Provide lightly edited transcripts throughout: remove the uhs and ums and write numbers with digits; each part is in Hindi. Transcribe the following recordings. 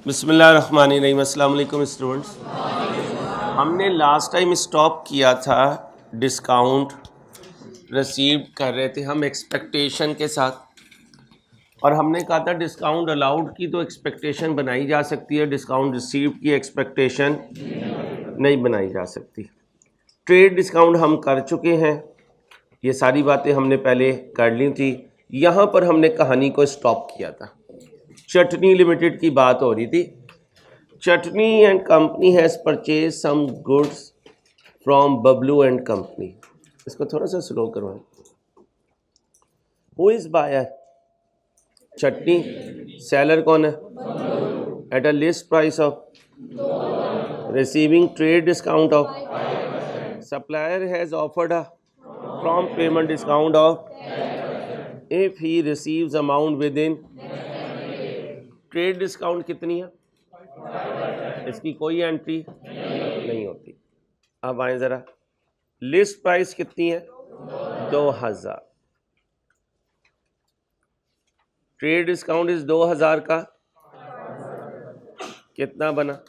बिस्मिल्लाहिर्रहमानिर्रहीम। अस्सलाम वालेकुम स्टूडेंट्स। हमने लास्ट टाइम स्टॉप किया था डिस्काउंट रिसीव कर रहे थे हम एक्सपेक्टेशन के साथ, और हमने कहा था डिस्काउंट अलाउड की तो एक्सपेक्टेशन बनाई जा सकती है, डिस्काउंट रिसीव की एक्सपेक्टेशन नहीं बनाई जा सकती। ट्रेड डिस्काउंट हम कर चुके हैं, ये सारी बातें हमने पहले कर ली थी। यहाँ पर हमने कहानी को स्टॉप किया था, चटनी लिमिटेड की बात हो रही थी। Chutney and company has purchase some goods from Bablu and company. इसको थोड़ा सा स्लो करवाएं। Who is buyer? Chutney. Seller कौन है? At a list price of, receiving trade discount of. Supplier has offered a prompt payment discount of if he receives amount within. Trade discount कितनी है? इसकी कोई एंट्री नहीं होती। अब आए ज़रा, लिस्ट प्राइस कितनी है? 2000। ट्रेड डिस्काउंट इस 2000 का कितना बना?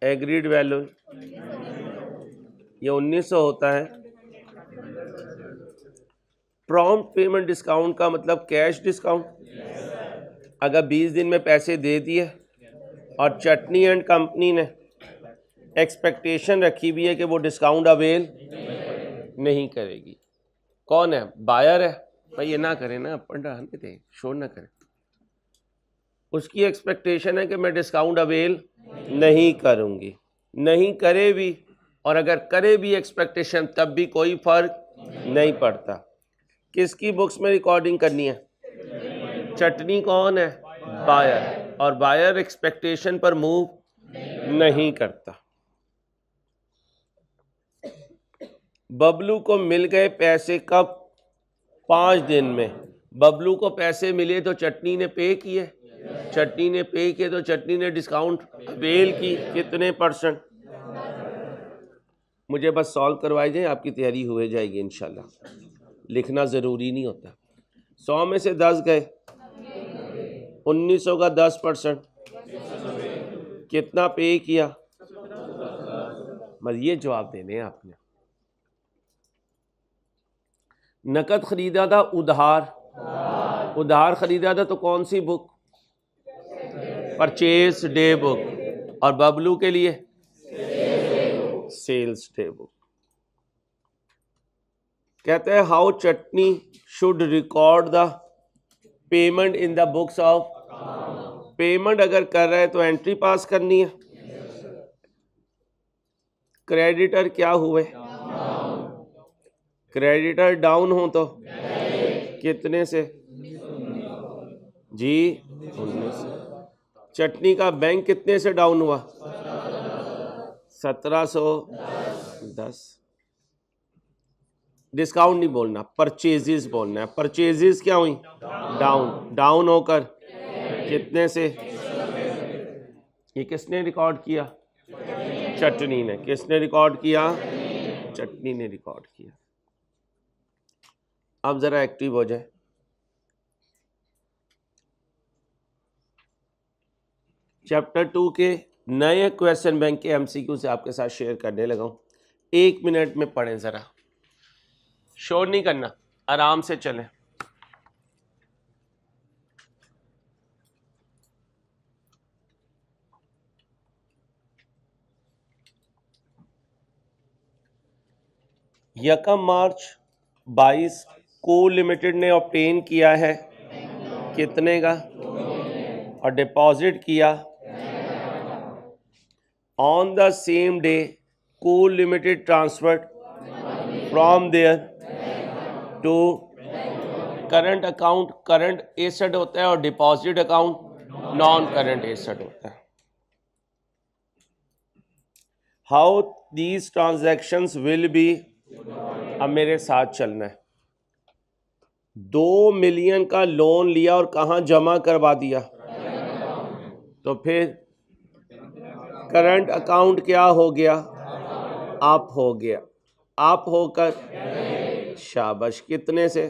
एग्रीड वैल्यू ये 1900 होता है। प्रॉम्प्ट पेमेंट डिस्काउंट का मतलब कैश डिस्काउंट। अगर 20 दिन में पैसे दे दिए और चटनी एंड कंपनी ने एक्सपेक्टेशन रखी हुई है कि वो डिस्काउंट अवेल नहीं करेगी, कौन है? बायर है। भाई ये ना करें ना, अपन रहने दें, शोर ना करें। उसकी एक्सपेक्टेशन है कि मैं डिस्काउंट अवेल नहीं करूंगी, नहीं करे भी, और अगर करे भी एक्सपेक्टेशन तब भी कोई फर्क नहीं पड़ता। किसकी बुक्स में रिकॉर्डिंग करनी है? चटनी कौन है? बायर। और बायर एक्सपेक्टेशन पर मूव नहीं करता। बबलू को मिल गए पैसे कब? 5 दिन में। बबलू को पैसे मिले तो चटनी ने पे किए, चटनी ने पे किए तो चटनी ने डिस्काउंट अवेल की। कितने %? मुझे बस सॉल्व करवाई जाए, आपकी तैयारी हो जाएगी इंशाल्लाह। लिखना ज़रूरी नहीं होता। 100 में से 10 गए, 1900 का 10%, कितना पे किया? बस ये जवाब देने हैं आपने। नकद खरीदा था, उधार खरीदा था तो कौन सी बुक? Purchase day book. और बबलू के लिए सेल्स डे बुक। कहते हैं how chutney should record the payment in the books of. Payment अगर कर रहा है तो एंट्री पास करनी है। क्रेडिटर क्या हुए? क्रेडिटर डाउन हो तो कितने से? जी 19 से। चटनी का बैंक कितने से डाउन हुआ? 1710। डिस्काउंट नहीं बोलना, परचेजेस बोलना है। परचेजेस क्या हुई? डाउन होकर कितने से? ये किसने रिकॉर्ड किया? चटनी ने। किसने रिकॉर्ड किया? चटनी ने रिकॉर्ड किया। अब जरा एक्टिव हो जाए। चैप्टर 2 के नए क्वेश्चन बैंक के एमसीक्यू से आपके साथ शेयर करने लगा हूं। 1 मिनट में पढ़ें, जरा शोर नहीं करना, आराम से चलें। यकम मार्च 22 कोल लिमिटेड ने ऑब्टेन किया है कितने का? और डिपॉजिट किया on the same day. Coal Limited transferred from their to current account. Current asset होता है और deposit account non current asset होता है। How these transactions will be. अब मेरे साथ चलना है। 2 मिलियन का लोन लिया और कहाँ जमा करवा दिया? तो फिर करंट अकाउंट क्या हो गया? अप हो गया। अप होकर शाबाश कितने से?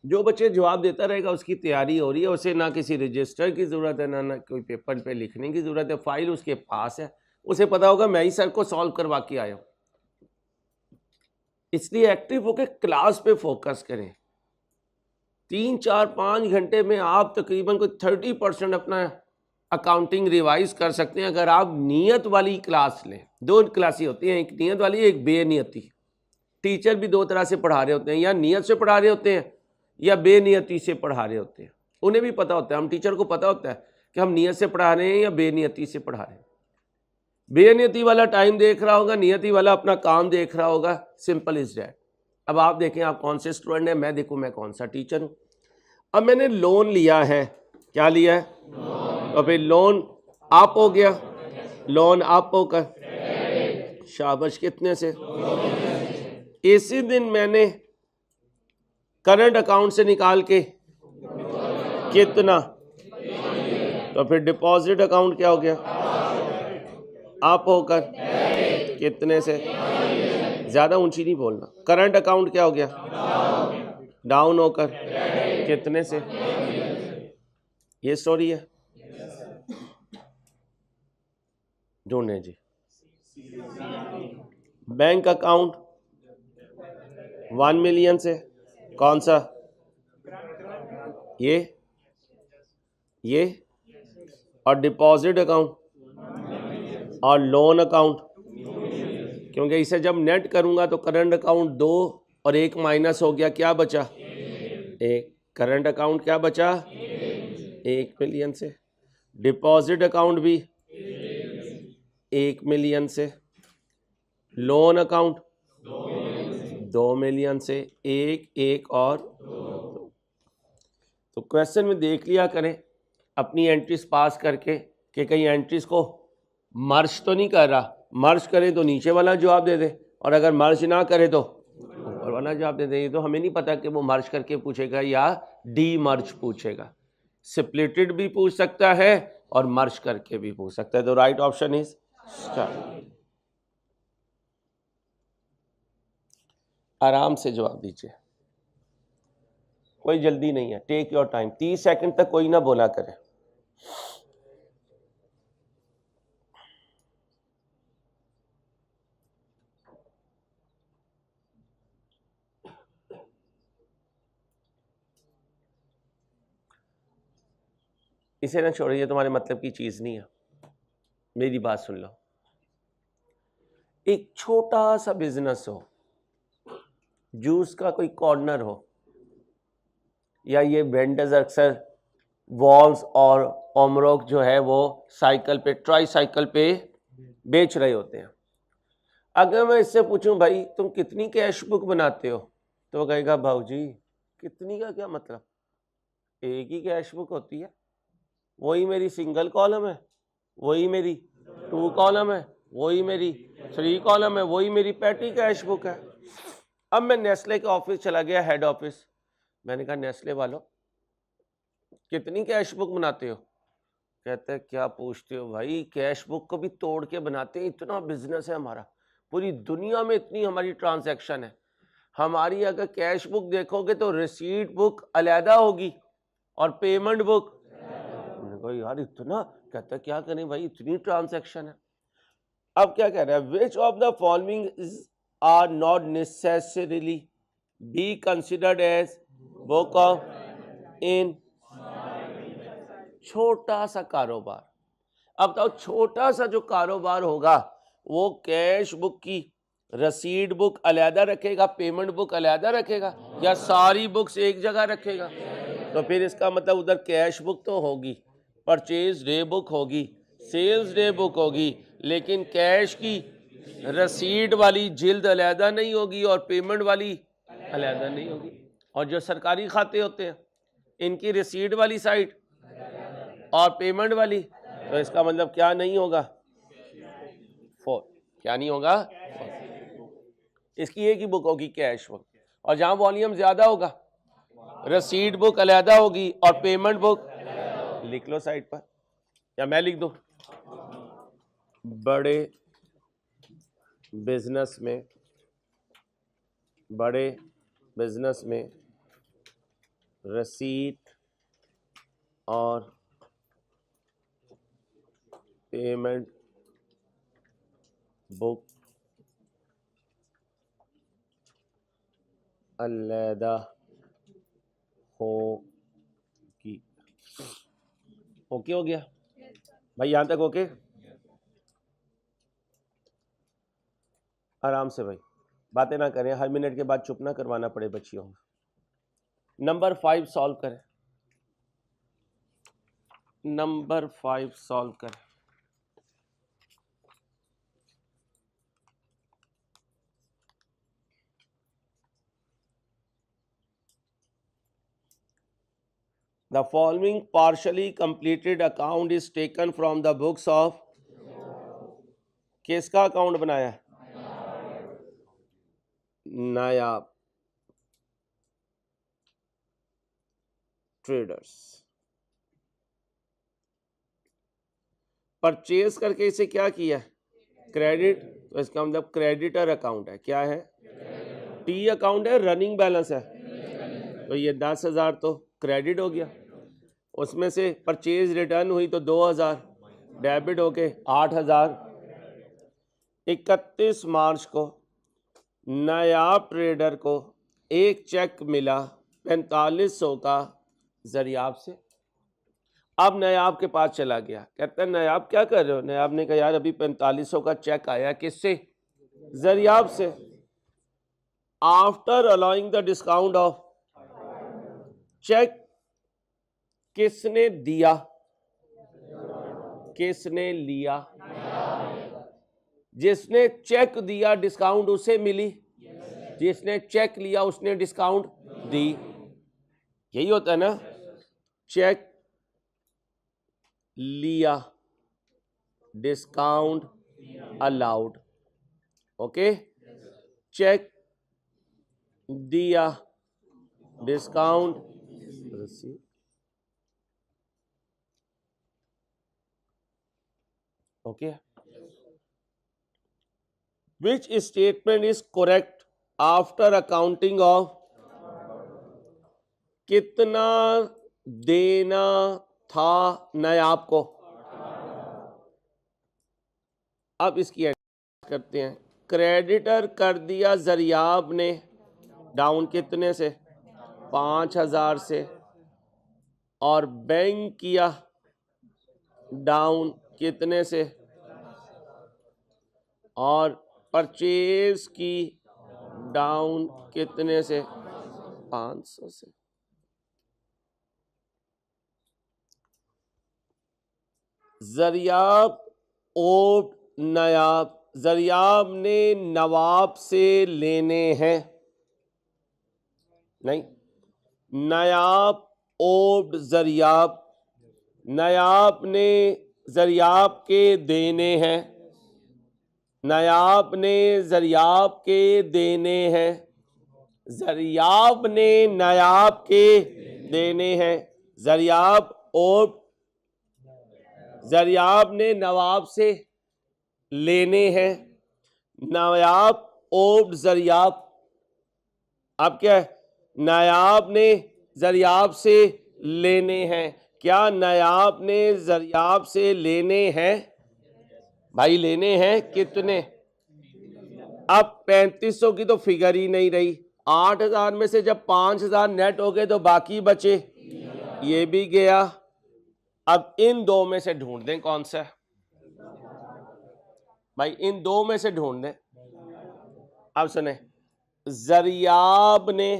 जो बच्चे जवाब देता रहेगा उसकी तैयारी हो रही है, उसे ना किसी रजिस्टर की ज़रूरत है, ना कोई पेपर पे लिखने की ज़रूरत है, फाइल उसके पास है, उसे पता होगा मैं ही सर को सॉल्व करवा के आया हूँ। इसलिए एक्टिव होकर क्लास पे फोकस करें। 3, 4, 5 घंटे में आप तकरीबन कोई 30% अपना अकाउंटिंग रिवाइज कर सकते हैं अगर आप नियत वाली क्लास लें। 2 क्लासें होती हैं, एक नियत वाली, एक बेनियती। टीचर भी 2 तरह से पढ़ा रहे होते हैं, या नियत से पढ़ा रहे होते हैं या बेनियती से पढ़ा रहे होते हैं। उन्हें भी पता होता है, हम टीचर को पता होता है कि हम नियत से पढ़ा रहे हैं या बेनियती से पढ़ा रहे हैं। बेनियती वाला टाइम देख रहा होगा, नियति वाला अपना काम देख रहा होगा। Simple is that. अब आप देखें आप कौन से स्टूडेंट हैं, मैं देखूं मैं कौन सा टीचर हूं। अब मैंने लोन लिया है, क्या लिया है? तो फिर लोन आप हो गया, लोन आप होकर शाबाश कितने से? इसी दिन मैंने करंट अकाउंट से निकाल के कितना, तो फिर डिपॉजिट अकाउंट क्या हो गया? आप होकर कितने से? ज्यादा ऊंची नहीं बोलना। करंट अकाउंट क्या हो गया? डाउन होकर कितने से? ये स्टोरी है। ढूंढे जी। बैंक अकाउंट 1 मिलियन से, कौन सा? ये और डिपॉजिट अकाउंट और लोन अकाउंट, क्योंकि इसे जब नेट करूंगा तो करंट अकाउंट 2 और 1 माइनस हो गया, क्या बचा? 1। करंट अकाउंट क्या बचा? 1 मिलियन से। डिपॉजिट अकाउंट भी 1 मिलियन से। लोन अकाउंट 2 मिलियन से। 1 और 2। तो क्वेश्चन में देख लिया करें अपनी एंट्रीज पास करके कि कहीं एंट्रीज को मर्ज तो नहीं कर रहा। मर्ज करे तो नीचे वाला जवाब दे दे, और अगर मर्ज ना करे तो ऊपर वाला जवाब दे दे। ये तो हमें नहीं पता कि वो मर्ज करके पूछेगा या डी मर्ज पूछेगा। स्प्लिटेड भी पूछ सकता है और मर्ज करके भी पूछ सकता है। तो राइट ऑप्शन इज स्टार्ट। आराम से जवाब दीजिए, कोई जल्दी नहीं है। Take your time. 30 सेकंड तक कोई ना बोला करे। इसे ना छोड़िए, तुम्हारे मतलब की चीज नहीं है। मेरी बात सुन लो। एक छोटा सा बिजनेस हो, जूस का कोई कॉर्नर हो, या ये वेंडर्स अक्सर वॉल्स और ओमरोक जो है वो साइकिल पे, ट्राई साइकिल पे बेच रहे होते हैं। अगर मैं इससे पूछूं भाई तुम कितनी कैश बुक बनाते हो, तो वो कहेगा भाऊजी कितनी का क्या मतलब, एक ही कैश बुक होती है, वही मेरी सिंगल कॉलम है, वही मेरी 2 कॉलम है, वही मेरी 3 कॉलम है, वही मेरी पैटी कैश बुक है। अब मैं नेस्ले के ऑफिस चला गया, हेड ऑफिस। मैंने कहा नेस्ले वालों कितनी कैश बुक बनाते हो? कहते हैं क्या पूछते हो भाई, कैश बुक को भी तोड़ के बनाते हैं, इतना बिजनेस है हमारा, पूरी दुनिया में इतनी हमारी ट्रांजैक्शन है। हमारी अगर कैश बुक देखोगे तो रिसीट बुक अलहदा होगी और पेमेंट बुक। यार इतना, कहता है क्या करें भाई, इतनी ट्रांजैक्शन है। अब क्या कह रहा है? Which of the following are not necessarily be considered as book of in. छोटा सा कारोबार। अब तो छोटा सा जो कारोबार होगा वो कैश बुक की रसीद बुक अलहदा रखेगा, पेमेंट बुक अलहदा रखेगा, या सारी बुक्स एक जगह रखेगा? तो फिर इसका मतलब उधर कैश बुक तो होगी, परचेज डे बुक होगी, सेल्स डे बुक होगी, लेकिन कैश की रसीद वाली जिल्द अलहदा नहीं होगी और पेमेंट वाली अलहदा नहीं होगी। और जो सरकारी खाते होते हैं इनकी रसीद वाली साइड और पेमेंट वाली, तो इसका मतलब क्या नहीं होगा? क्या नहीं होगा? इसकी एक ही बुक होगी कैश बुक, और जहां वॉल्यूम ज्यादा होगा रसीद बुक अलहदा होगी और पेमेंट बुक। लिख लो साइड पर या मैं लिख दूं? बड़े बिजनेस में receipt और पेमेंट बुक अलहदा होगी। ओके हो गया भाई, यहां तक ओके? आराम से भाई, बातें ना करें, हर मिनट के बाद चुप ना करवाना पड़े बच्चियों को। नंबर 5 सॉल्व करें, नंबर 5 सॉल्व करें। The following partially completed account is taken from the books of, किसका अकाउंट बनाया? नायाब ट्रेडर्स। परचेज करके इसे क्या किया? क्रेडिट। तो इसका मतलब क्रेडिटर अकाउंट है। क्या है? टी अकाउंट है, रनिंग बैलेंस है। तो ये 10,000 तो क्रेडिट हो गया, उसमें से परचेज रिटर्न हुई तो 2,000 डेबिट होके 8,000। 31 मार्च को नायाब ट्रेडर को एक चेक मिला 4500 का जरियाब से। अब नायाब के पास चला गया, कहता है नायाब क्या कर रहे हो? नायाब ने कहा यार अभी 4500 का चेक आया। किससे? जरियाब से। After allowing the discount of, cheque किसने दिया, किसने लिया? जिसने चेक दिया डिस्काउंट उसे मिली, जिसने चेक लिया उसने डिस्काउंट दी। यही होता है ना, चेक लिया डिस्काउंट अलाउड। ओके, चेक दिया discount receive. Okay, which statement is correct after accounting of, कितना देना था नायाब को? अब इसकी करते हैं। क्रेडिटर कर दिया जरियाब ने डाउन कितने से? 5,000 से। और बैंक किया डाउन कितने से? और परचेज की डाउन कितने से? 500 से। जरियाब ओड नायाब, जरियाब ने नवाब से लेने हैं, नहीं, नायाब ओड जरियाब, नायाब ने जरियाब के देने हैं, नायाब ने जरियाब के देने हैं, जरियाब ने नायाब के देने हैं, जरियाब ओड, जरियाब ने नवाब से लेने हैं, नायाब ओड जरियाब। अब क्या है? नायाब ने जरियाब से लेने हैं। क्या नायाब ने जरियाब से लेने हैं? भाई लेने हैं कितने? अब 3500 की तो फिगर ही नहीं रही। 8,000 में से जब 5,000 नेट हो गए तो बाकी बचे, ये भी गया। अब इन दो में से ढूंढ दें कौन सा है भाई, इन दो में से ढूंढ दें। अब सुने, जरियाब ने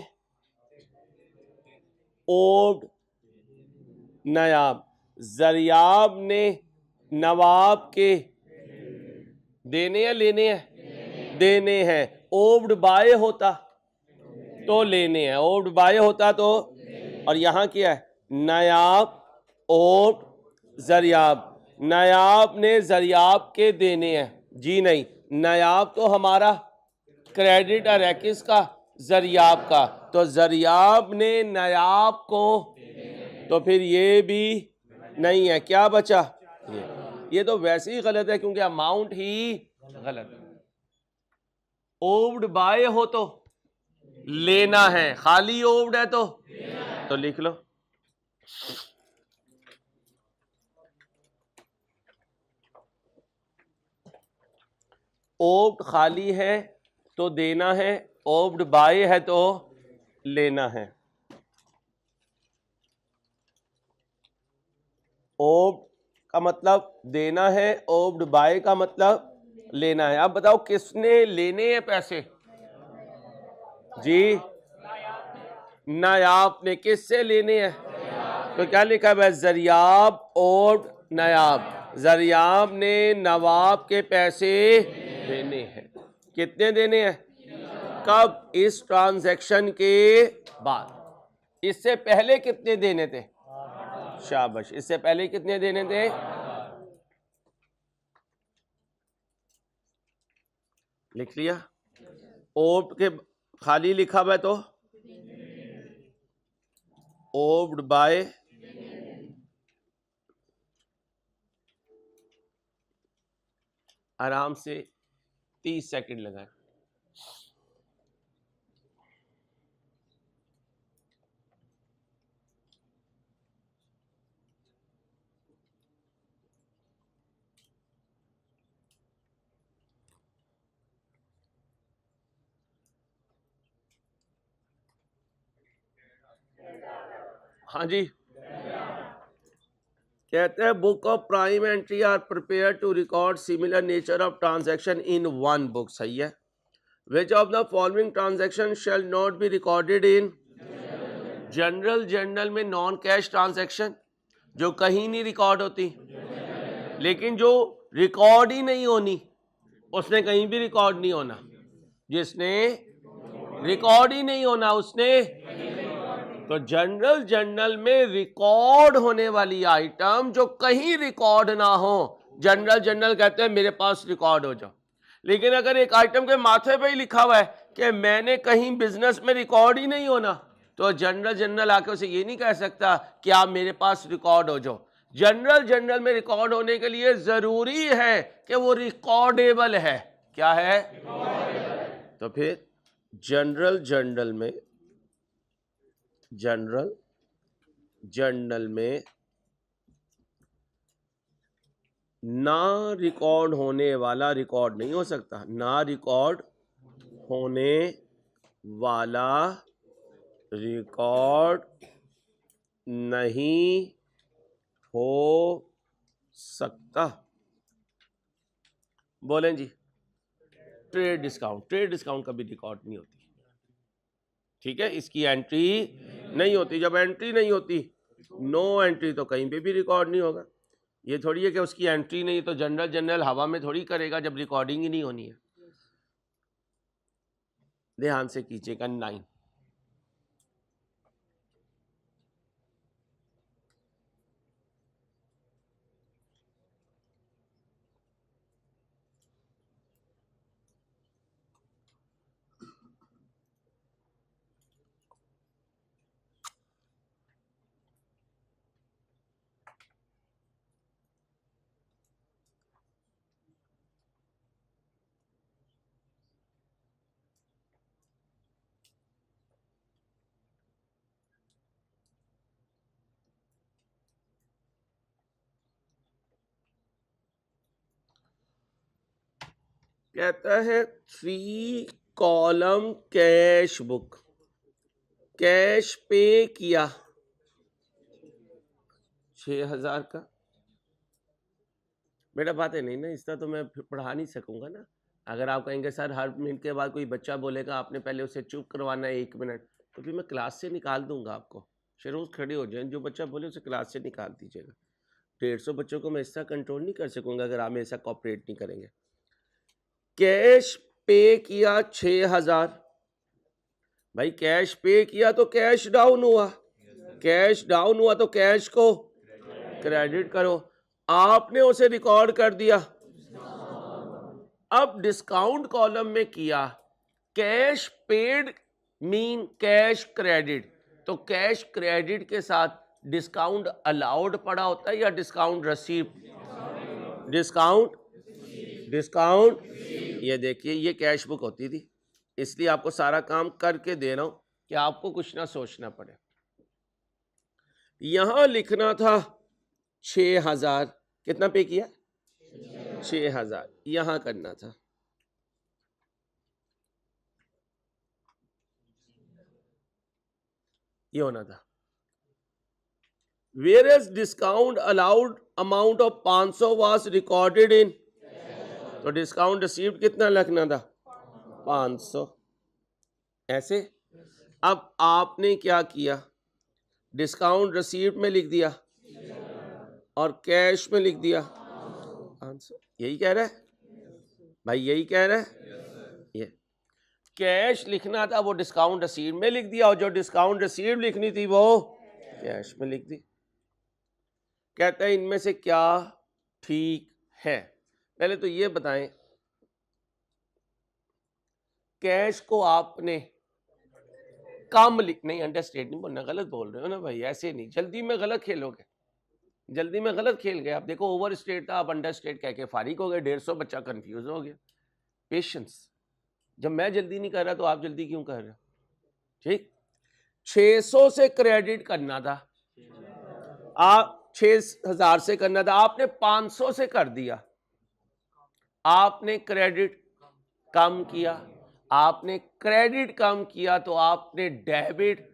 ओड नायाब, जरियाब ने नवाब के देने या लेने हैं? देने हैं। ओब्ड बाय होता तो लेने हैं, ओब्ड बाय होता तो, और यहां क्या है? नायाब ओब्ड जरियाब, नायाब ने जरियाब के देने हैं। जी नहीं, नायाब तो हमारा क्रेडिटर है, किसका? जरियाब का। तो जरियाब ने नायाब को, तो फिर ये भी नहीं है। क्या बचा? ये तो वैसे ही गलत है क्योंकि अमाउंट ही गलत है। ओव्ड बाय हो तो लेना है, खाली ओव्ड है तो तो लिख लो। ओब्ड खाली है तो देना है, ओब्ड बाय है तो लेना है। ओब्ड का मतलब देना है, ओब्ड बाय का मतलब लेना है। अब बताओ किसने लेने हैं पैसे? जी, नायाब ने। किससे लेने हैं? तो क्या लिखा है? जरियाब ओब्ड नायाब। जरियाब ने नवाब के पैसे देने हैं। कितने देने हैं? कब? इस ट्रांजैक्शन के बाद। इससे पहले कितने देने थे? शाबाश। इससे पहले कितने देने थे? लिख लिया। ओब्ड के खाली लिखा हुआ है तो ओब्ड बाय आराम से 30 सेकंड लगाए। हाँ जी, कहते हैं book of prime entry are prepare to record similar nature of transaction in one book. सही है। Which of the following transaction shall not be recorded in journal? Journal में नॉन कैश ट्रांजैक्शन जो कहीं नहीं रिकॉर्ड होती, लेकिन जो रिकॉर्ड ही नहीं होनी उसने कहीं भी रिकॉर्ड नहीं होना। जिसने रिकॉर्ड ही नहीं होना उसने। तो जनरल में रिकॉर्ड होने वाली आइटम जो कहीं रिकॉर्ड ना हो, जनरल कहते हैं मेरे पास रिकॉर्ड हो जाओ। लेकिन अगर एक आइटम के माथे पे ही लिखा हुआ है कि मैंने कहीं बिजनेस में रिकॉर्ड ही नहीं होना, तो जनरल आके उसे ये नहीं कह सकता कि आप मेरे पास रिकॉर्ड हो जाओ। जनरल में रिकॉर्ड होने के लिए जरूरी है कि वो रिकॉर्डेबल है। क्या है? तो फिर जनरल में ना रिकॉर्ड होने वाला रिकॉर्ड नहीं हो सकता। ना रिकॉर्ड होने वाला रिकॉर्ड नहीं हो सकता। बोलें जी। ट्रेड डिस्काउंट कभी रिकॉर्ड नहीं होती। ठीक है, इसकी एंट्री नहीं होती। जब एंट्री नहीं होती, नो एंट्री, तो कहीं पे भी रिकॉर्ड नहीं होगा। ये थोड़ी है कि उसकी एंट्री नहीं तो जनरल हवा में थोड़ी करेगा जब रिकॉर्डिंग ही नहीं होनी है। ध्यान से कीजिएगा। 9 कहता है 3 कॉलम कैश बुक। कैश पे किया 6000 का। बेटा बात है नहीं ना, इसका तो मैं पढ़ा नहीं सकूंगा ना। अगर आप कहेंगे सर हर मिनट के बाद कोई बच्चा बोलेगा आपने पहले उसे चुप करवाना है 1 मिनट, तो फिर मैं क्लास से निकाल दूंगा आपको। रोज खड़े हो जाए, जो बच्चा बोले उसे क्लास से निकाल दीजिएगा। 150 बच्चों को मैं ऐसा कंट्रोल नहीं कर सकूंगा अगर आप ऐसा कॉपरेट नहीं करेंगे। कैश पे किया 6000। भाई कैश पे किया तो कैश डाउन हुआ। कैश डाउन हुआ तो कैश को क्रेडिट करो। आपने उसे रिकॉर्ड कर दिया। अब डिस्काउंट कॉलम में किया cash paid mean cash credit, तो कैश क्रेडिट के साथ डिस्काउंट अलाउड पड़ा होता है या डिस्काउंट रिसीव? डिस्काउंट। ये देखिए ये कैश बुक होती थी, इसलिए आपको सारा काम करके दे रहा हूं कि आपको कुछ ना सोचना पड़े। यहां लिखना था 6,000, कितना पे किया? 6,000, यहां करना था। ये होना था। Whereas discount allowed amount of 500 was recorded in, तो डिस्काउंट रिसीव्ड कितना लिखना था? 500। ऐसे अब आपने क्या किया, डिस्काउंट रिसीव्ड में लिख दिया और कैश में लिख दिया 500। यही कह रहा है भाई, यही कह रहा है। ये कैश लिखना था, वो डिस्काउंट रिसीव्ड में लिख दिया, और जो डिस्काउंट रिसीव्ड लिखनी थी वो कैश में लिख दी। कहता है इनमें से क्या ठीक है? पहले तो ये बताएं, कैश को आपने कम लिख, नहीं अंडरस्टैंड नहीं बोलना, गलत बोल रहे हो ना भाई, ऐसे नहीं, जल्दी में गलत खेलोगे, जल्दी में गलत खेल गए आप। देखो ओवर स्टेट था, आप अंडर स्टेट कह के फारिग हो गए, 150 बच्चा कंफ्यूज हो गया। पेशेंस, जब मैं जल्दी नहीं कर रहा तो आप जल्दी क्यों कर रहे हो? ठीक, 600 से क्रेडिट करना था, आप 6,000 से करना था, आपने 500 से कर दिया, आपने क्रेडिट कम किया, आपने क्रेडिट कम किया तो आपने डेबिट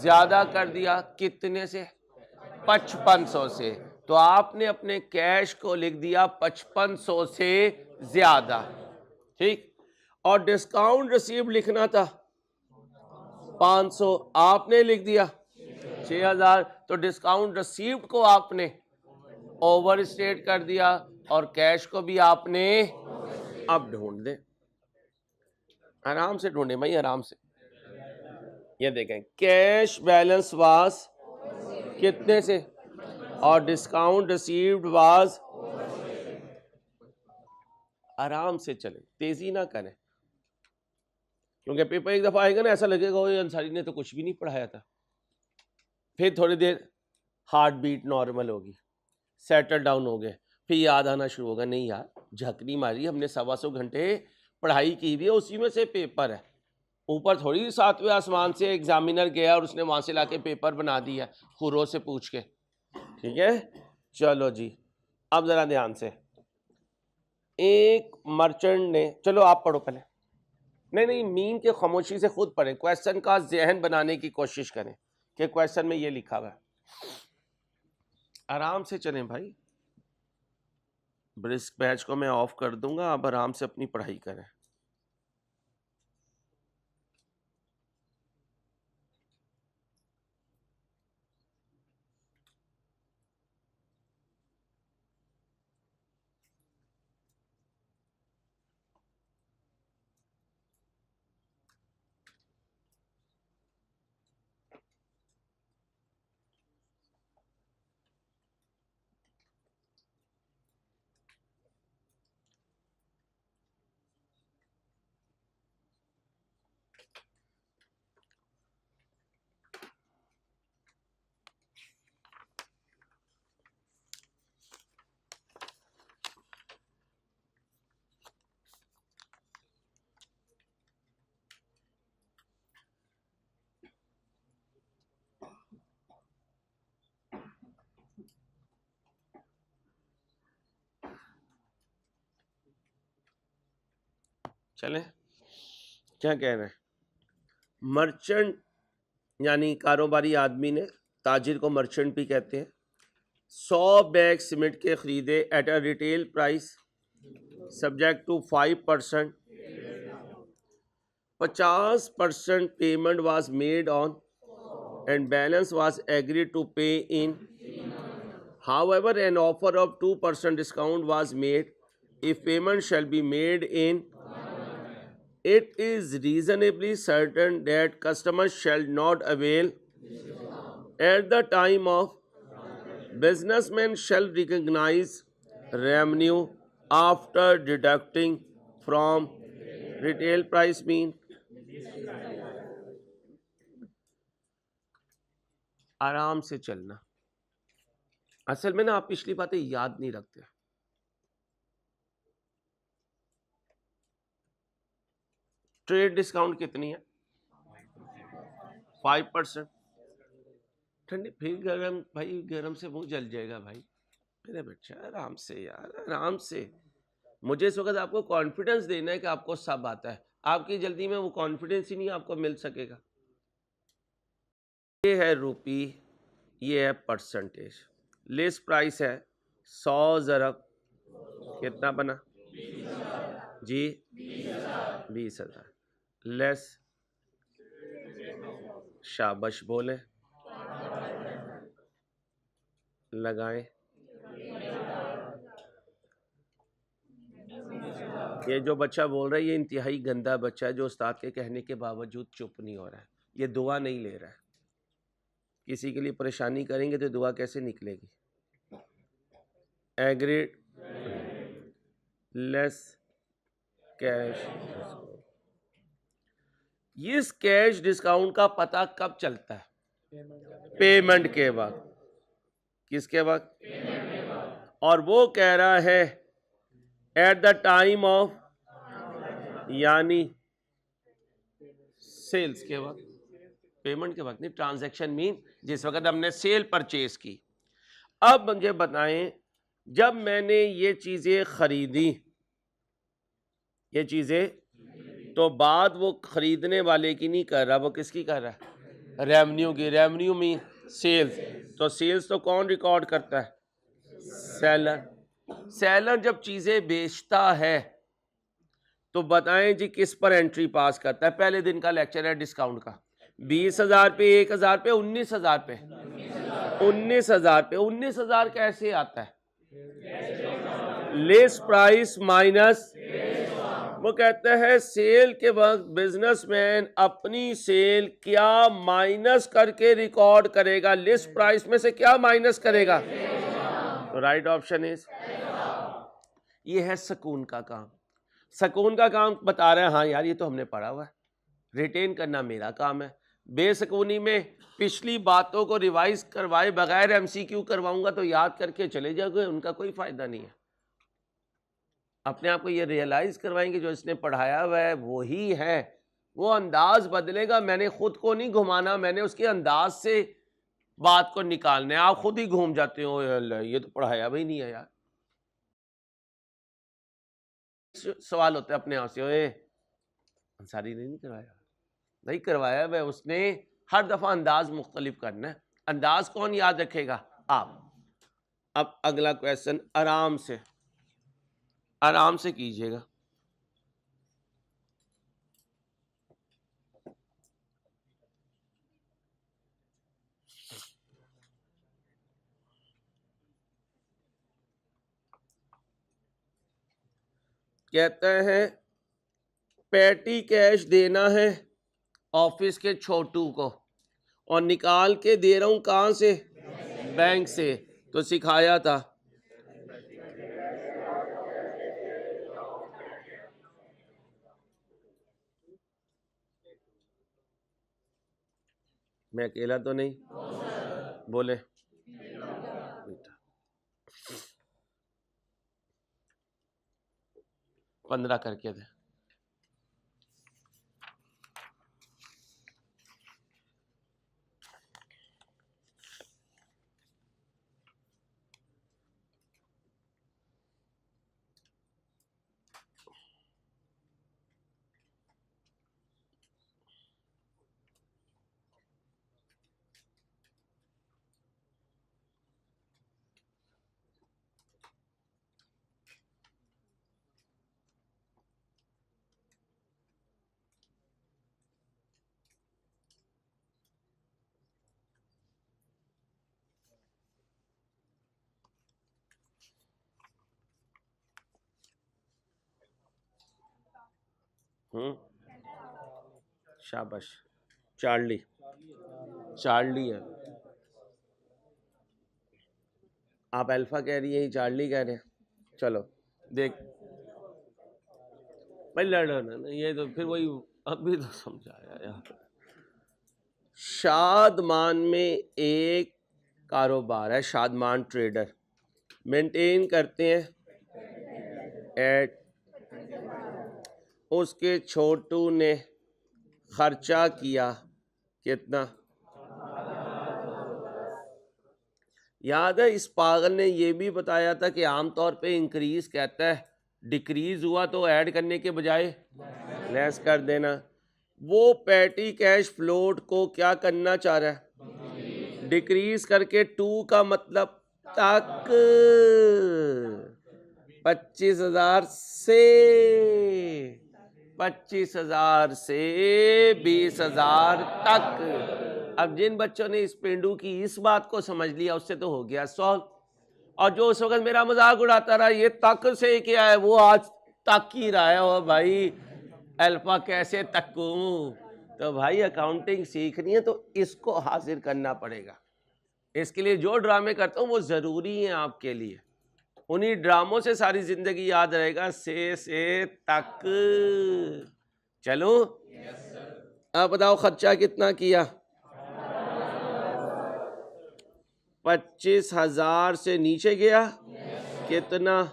ज्यादा कर दिया। कितने से? 5500 से। तो आपने अपने कैश को लिख दिया 5500 से ज्यादा। ठीक, और डिस्काउंट रिसीव लिखना था 500, आपने लिख दिया 6,000, तो डिस्काउंट रिसीव्ड को आपने ओवर स्टेट कर दिया और कैश को भी आपने, अब ढूंढ दे, आराम से ढूंढे भाई, आराम से। ये देखें, कैश बैलेंस वाज कितने से और डिस्काउंट रिसीव्ड वाज, आराम से चले, तेजी ना करें, क्योंकि पेपर एक दफा आएगा ना ऐसा लगेगा वो अंसारी ने तो कुछ भी नहीं पढ़ाया था। फिर थोड़ी देर हार्ट बीट नॉर्मल होगी, सेटल डाउन हो गए, फिर याद आना शुरू होगा, नहीं यार झकनी मारी, हमने 125 घंटे पढ़ाई की भी है, उसी में से पेपर है। ऊपर थोड़ी 7वें आसमान से एग्जामिनर गया और उसने वहां से लाके पेपर बना दिया खुरों से पूछ के। ठीक है, चलो जी, अब जरा ध्यान से, एक मर्चेंट ने, चलो आप पढ़ो पहले, नहीं मीन के खामोशी से खुद पढ़ें, क्वेश्चन का जहन बनाने की कोशिश करें कि क्वेश्चन में ये लिखा हुआ है, आराम से चलें भाई। ब्रिस्क बैच को मैं ऑफ कर दूंगा, आप आराम से अपनी पढ़ाई करें। चले, क्या कह रहे हैं, मर्चेंट यानी कारोबारी आदमी ने, ताजिर को मर्चेंट भी कहते हैं, 100 बैग सीमेंट के खरीदे at a retail price subject to 5%, 50% payment was made on and balance was agreed to pay in, however an offer of 2% discount was made, if payment shall be made in, it is reasonably certain that customers shall not avail at the time of, businessmen shall recognize revenue after deducting from retail price mean। आराम से चलना, असल में ना आप पिछली बातें याद नहीं रखते। ट्रेड डिस्काउंट कितनी है? 5%। ठंडी फिर गर्म, भाई गर्म से मुंह जल जाएगा भाई। मेरे बच्चा आराम से यार, आराम से। मुझे इस वक्त आपको कॉन्फिडेंस देना है कि आपको सब आता है। आपकी जल्दी में वो कॉन्फिडेंस ही नहीं आपको मिल सकेगा। ये है रुपी, ये है परसेंटेज। लिस्ट प्राइस है 100 ज़रब कितना बना जी 20,000 लेस शाबाश बोले लगाएं। ये जो बच्चा बोल रहा है ये इंतहाई गंदा बच्चा है जो उस्ताद के कहने के बावजूद चुप नहीं हो रहा है। ये दुआ नहीं ले रहा है। किसी के लिए परेशानी करेंगे तो दुआ कैसे निकलेगी। Agreed less cash. इस कैश डिस्काउंट का पता कब चलता है? पेमेंट के वक्त। किसके वक्त? और वो कह रहा है एट द टाइम ऑफ, यानी सेल्स के वक्त, पेमेंट के वक्त नहीं। ट्रांजैक्शन मीन जिस वक्त हमने सेल परचेज की। अब मुझे बताएं, जब मैंने ये चीजें खरीदी, ये चीजें, तो बात वो खरीदने वाले की नहीं कर रहा, वो किसकी कर रहा है? रेवेन्यू की। Revenue mean sales. तो सेल्स तो कौन रिकॉर्ड करता है? सेलर। सेलर जब चीजें बेचता है तो बताएं जी किस पर एंट्री पास करता है? पहले दिन का लेक्चर है डिस्काउंट का। 20,000 पे, 1,000 पे, 19,000 पे, 19,000 पे। 19,000 कैसे आता है? List price minus. वो कहता है सेल के वक्त बिजनेसमैन अपनी सेल क्या माइनस करके रिकॉर्ड करेगा? लिस्ट प्राइस में से क्या माइनस करेगा? तो राइट ऑप्शन इज, ये है सुकून का काम। सुकून का काम बता रहे हैं। हाँ यार ये तो हमने पढ़ा हुआ है, रिटेन करना मेरा काम है। बेसकूनी में पिछली बातों को रिवाइज करवाए बगैर एमसीक्यू करवाऊंगा तो याद करके चले जाओगे, उनका कोई फायदा नहीं है। अपने आप को ये रियलाइज करवाएंगे जो इसने पढ़ाया हुआ है वही है। वो अंदाज बदलेगा, मैंने खुद को नहीं घुमाना, मैंने उसके अंदाज से बात को निकालना है। आप खुद ही घूम जाते हो, ये तो पढ़ाया भी नहीं है यार। सवाल होता है अपने आप से, ओए अंसारी ने नहीं करवाया? नहीं करवाया वह, उसने हर दफा अंदाज मुख्तलिफ करना है। अंदाज कौन याद रखेगा? आप। अब अगला क्वेश्चन आराम से कीजिएगा। कहता है पैटी कैश देना है ऑफिस के छोटू को और निकाल के दे रहा हूं कहां से? बैंक से। तो सिखाया था मैं अकेला तो नहीं बोले 15 करके दे। शाबाश। चार्ली है। आप अल्फा कह रही है, चार्ली कह रहे हैं। चलो देख भाई, लड़ो ना, ये तो फिर वही अभी तो समझाया यार। शादमान में एक कारोबार है, शादमान ट्रेडर मेंटेन करते हैं एट। उसके छोटू ने खर्चा किया कितना? याद है इस पागल ने ये भी बताया था कि आमतौर पे इंक्रीज कहता है, डिक्रीज हुआ तो ऐड करने के बजाय लेस कर देना। वो पैटी कैश फ्लोट को क्या करना चाह रहा है, डिक्रीज करके 2 का मतलब तक 25,000 से 25,000 से 20,000 तक। अब जिन बच्चों ने इस पेंडू की इस बात को समझ लिया उससे तो हो गया सॉल्व। और जो उस वक्त मेरा मजाक उड़ाता रहा ये तक से क्या है, वो आज तक ही रहा है। ओ भाई अल्फा कैसे तकूं, तो भाई अकाउंटिंग सीखनी है तो इसको हासिल करना पड़ेगा। इसके लिए जो ड्रामे करता हूँ वो ज़रूरी है आपके लिए, उन्हीं ड्रामों से सारी जिंदगी याद रहेगा, से तक। चलो अब बताओ खर्चा कितना किया, 25,000 से नीचे गया कितना,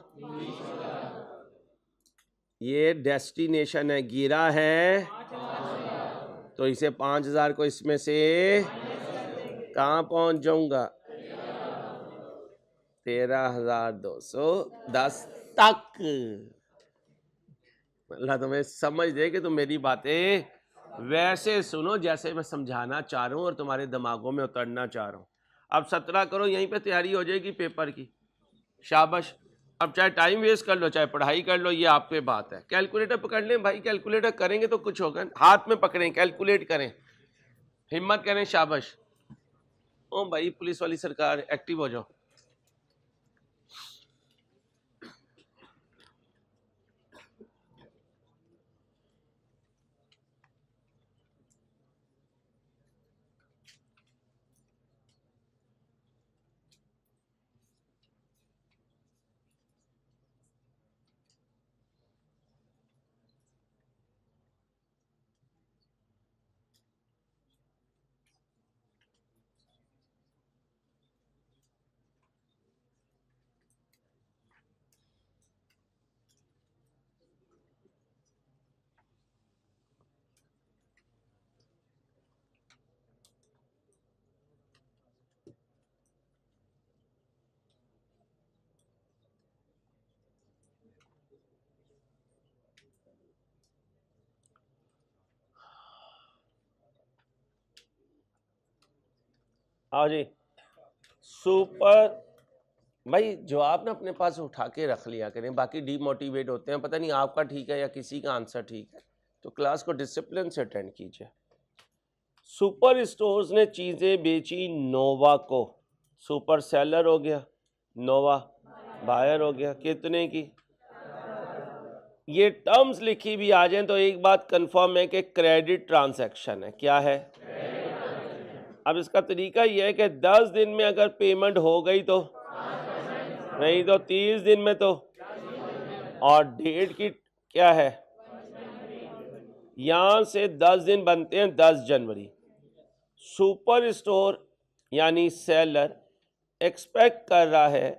ये डेस्टिनेशन है, गिरा है तो इसे 5,000 को इसमें से कहाँ पहुंच जाऊंगा, 13,210 तक। अल्लाह तुम्हें समझ दे कि तुम मेरी बातें वैसे सुनो जैसे मैं समझाना चाह रहा हूँ और तुम्हारे दिमागों में उतरना चाह रहा हूँ। अब 17 करो, यहीं पे तैयारी हो जाएगी पेपर की, शाबाश। अब चाहे टाइम वेस्ट कर लो चाहे पढ़ाई कर लो, ये आप पे बात है। कैलकुलेटर पकड़ लें भाई, कैलकुलेटर करेंगे तो कुछ होगा, हाथ में पकड़ें, कैलकुलेट करें, हिम्मत करें, शाबाश। ओ भाई पुलिस वाली सरकार, एक्टिव हो जाओ। आओ जी, सुपर। भाई जवाब ना अपने पास उठा के रख लिया करें, बाकी डीमोटिवेट होते हैं, पता नहीं आपका ठीक है या किसी का आंसर ठीक है, तो क्लास को डिसिप्लिन से अटेंड कीजिए। सुपर स्टोर्स ने चीज़ें बेची नोवा को, सुपर सेलर हो गया, नोवा बायर हो गया, कितने की। ये टर्म्स लिखी भी आ जाए तो एक बात कंफर्म है कि क्रेडिट ट्रांजैक्शन है। क्या है, अब इसका तरीका यह है कि 10 दिन में अगर पेमेंट हो गई तो, नहीं तो 30 दिन में तो, और डेट की क्या है, यहां से 10 दिन बनते हैं 10 जनवरी। सुपर स्टोर यानी सेलर एक्सपेक्ट कर रहा है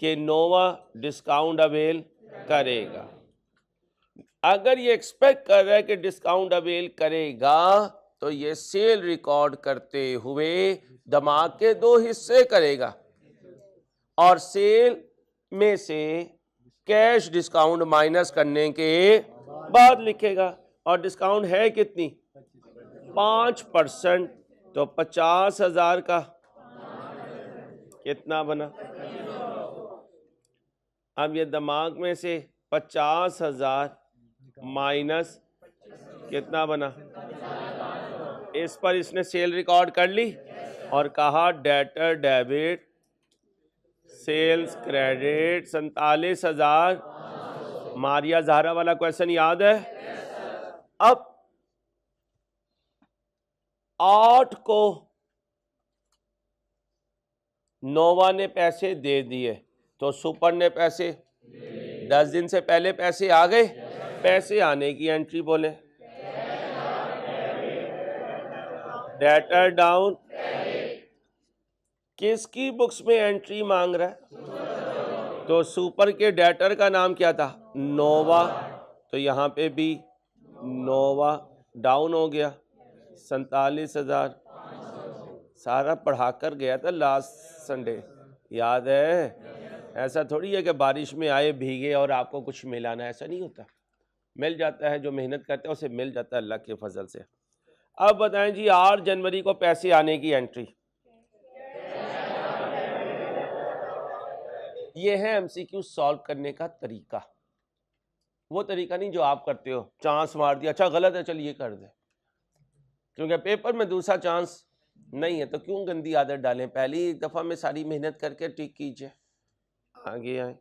कि नोवा डिस्काउंट अवेल करेगा। अगर ये एक्सपेक्ट कर रहा है कि डिस्काउंट अवेल करेगा तो ये सेल रिकॉर्ड करते हुए दिमाग के 2 हिस्से करेगा और सेल में से कैश डिस्काउंट माइनस करने के बाद लिखेगा। और डिस्काउंट है कितनी, 5%, तो 50,000 का कितना बना। अब ये दिमाग में से 50,000 माइनस कितना बना, इस पर इसने सेल रिकॉर्ड कर ली और कहा debtor debit sales credit 47,000। Maria Zahra वाला क्वेश्चन याद है। अब 8 को नोवा ने पैसे दे दिए तो सुपर ने पैसे 10 दिन से पहले पैसे आ गए। पैसे आने की एंट्री बोले, डेटर डाउन। किसकी बुक्स में एंट्री मांग रहा है, तो सुपर के डेटर का नाम क्या था, नोवा, तो यहाँ पे भी नोवा डाउन हो गया 47,000। सारा पढ़ाकर गया था लास्ट संडे। याद है? ऐसा थोड़ी है कि बारिश में आए भीगे और आपको कुछ मिला ना, ऐसा नहीं होता। मिल जाता है, जो मेहनत करता है उसे मिल जाता है अल्लाह के फजल से। अब बताएं जी, 8 जनवरी को पैसे आने की एंट्री, ये है एमसीक्यू सॉल्व करने का तरीका। वो तरीका नहीं जो आप करते हो, चांस मार दिया, अच्छा गलत है चल ये कर दे, क्योंकि पेपर में दूसरा चांस नहीं है तो क्यों गंदी आदत डालें। पहली एक दफ़ा में सारी मेहनत करके ठीक कीजिए, आगे आए,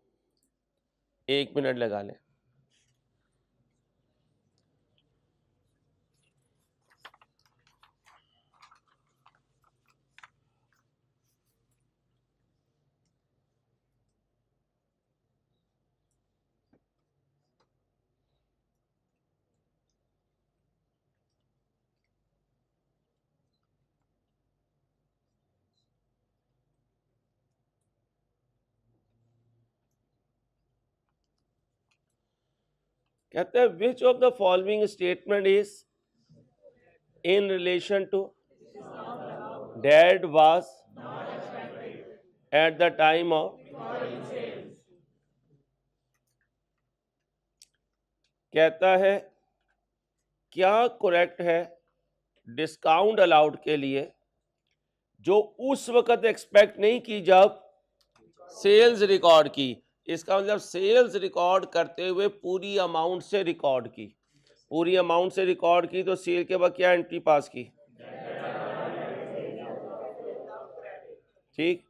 1 मिनट लगा लें। कहते हैं which of the following statement is in relation to dad was at the time of, कहता है क्या करेक्ट है डिस्काउंट अलाउड के लिए जो उस वक्त एक्सपेक्ट नहीं की जब सेल्स रिकॉर्ड की। इसका मतलब सेल्स रिकॉर्ड करते हुए पूरी अमाउंट से रिकॉर्ड की, पूरी अमाउंट से रिकॉर्ड की तो सेल के बाद क्या एंट्री पास की, ठीक,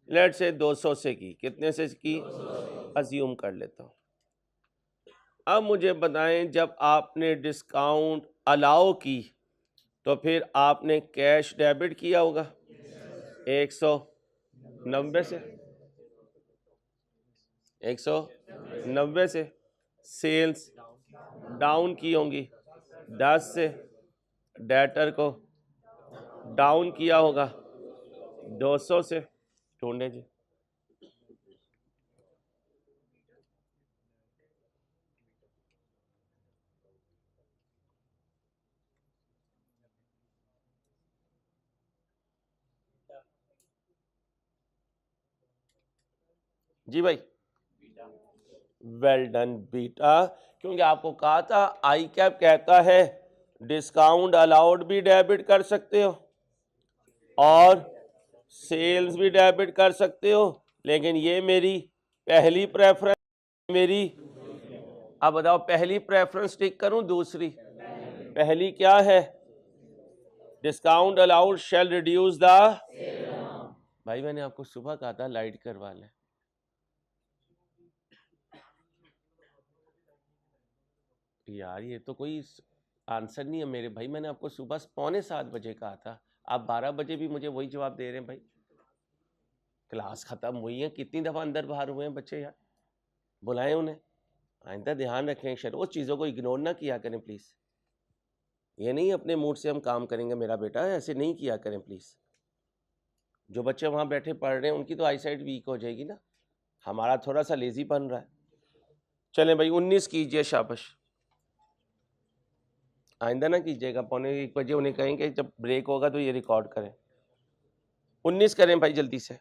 लेट से 200 से की, कितने से की, अज्यूम कर लेता हूं। अब मुझे बताएं जब आपने डिस्काउंट अलाउ की तो फिर आपने कैश डेबिट किया होगा 190 से, 190 से, सेल्स डाउन की होंगी 10 से, डेटर को डाउन किया होगा 200 से, ढूंढे जी। जी भाई, वेल डन बीटा, क्योंकि आपको कहा था आई कैप कहता है डिस्काउंट अलाउड भी डेबिट कर सकते हो और सेल्स भी डेबिट कर सकते हो, लेकिन ये मेरी पहली प्रेफरेंस, मेरी, अब बताओ पहली प्रेफरेंस टिक करूं दूसरी, पहली क्या है, discount allowed shall reduce the, भाई मैंने आपको सुबह कहा था लाइट करवा लें, यार ये तो कोई आंसर नहीं है मेरे भाई, मैंने आपको सुबह 6:45 कहा था, आप 12 बजे भी मुझे वही जवाब दे रहे हैं भाई। क्लास खत्म हुई है, कितनी दफ़ा अंदर बाहर हुए हैं बच्चे यार, बुलाएं उन्हें, आइंदा ध्यान रखें, शर वो चीज़ों को इग्नोर ना किया करें प्लीज़। ये नहीं अपने मूड से हम काम करेंगे मेरा बेटा, ऐसे नहीं किया करें प्लीज़। जो बच्चे वहाँ बैठे पढ़ रहे हैं उनकी तो आई साइट वीक हो जाएगी ना, हमारा थोड़ा सा लेजी बन रहा है। चलें भाई 19 कीजिए, शाबाश, आइंदा ना कीजिएगा, 12:45 उन्हें कहेंगे जब ब्रेक होगा तो ये रिकॉर्ड करें। 19 करें भाई जल्दी से।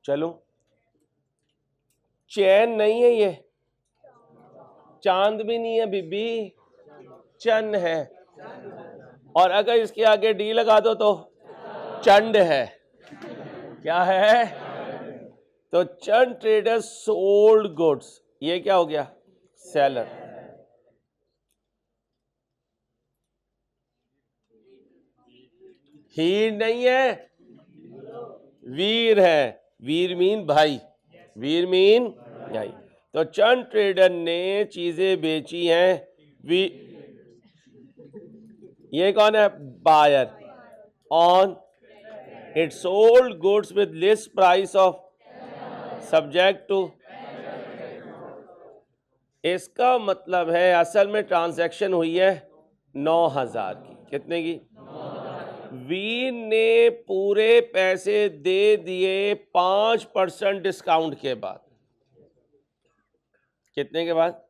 चलो, चैन नहीं है ये, चांद भी नहीं है बीबी, चंद है, और अगर इसके आगे डी लगा दो तो चंड है, क्या है, तो चंद ट्रेडर्स सोल्ड गुड्स, ये क्या हो गया, सेलर। हीर नहीं है, वीर है, वीर मीन भाई, वीर मीन भाई। तो चंद ट्रेडर ने चीजें बेची हैं, ये कौन है, buyer, on it sold goods with list price of, subject to, इसका मतलब है असल में ट्रांजैक्शन हुई है 9,000 की, कितने की, वी ने पूरे पैसे दे दिए 5% डिस्काउंट के बाद। कितने के बाद?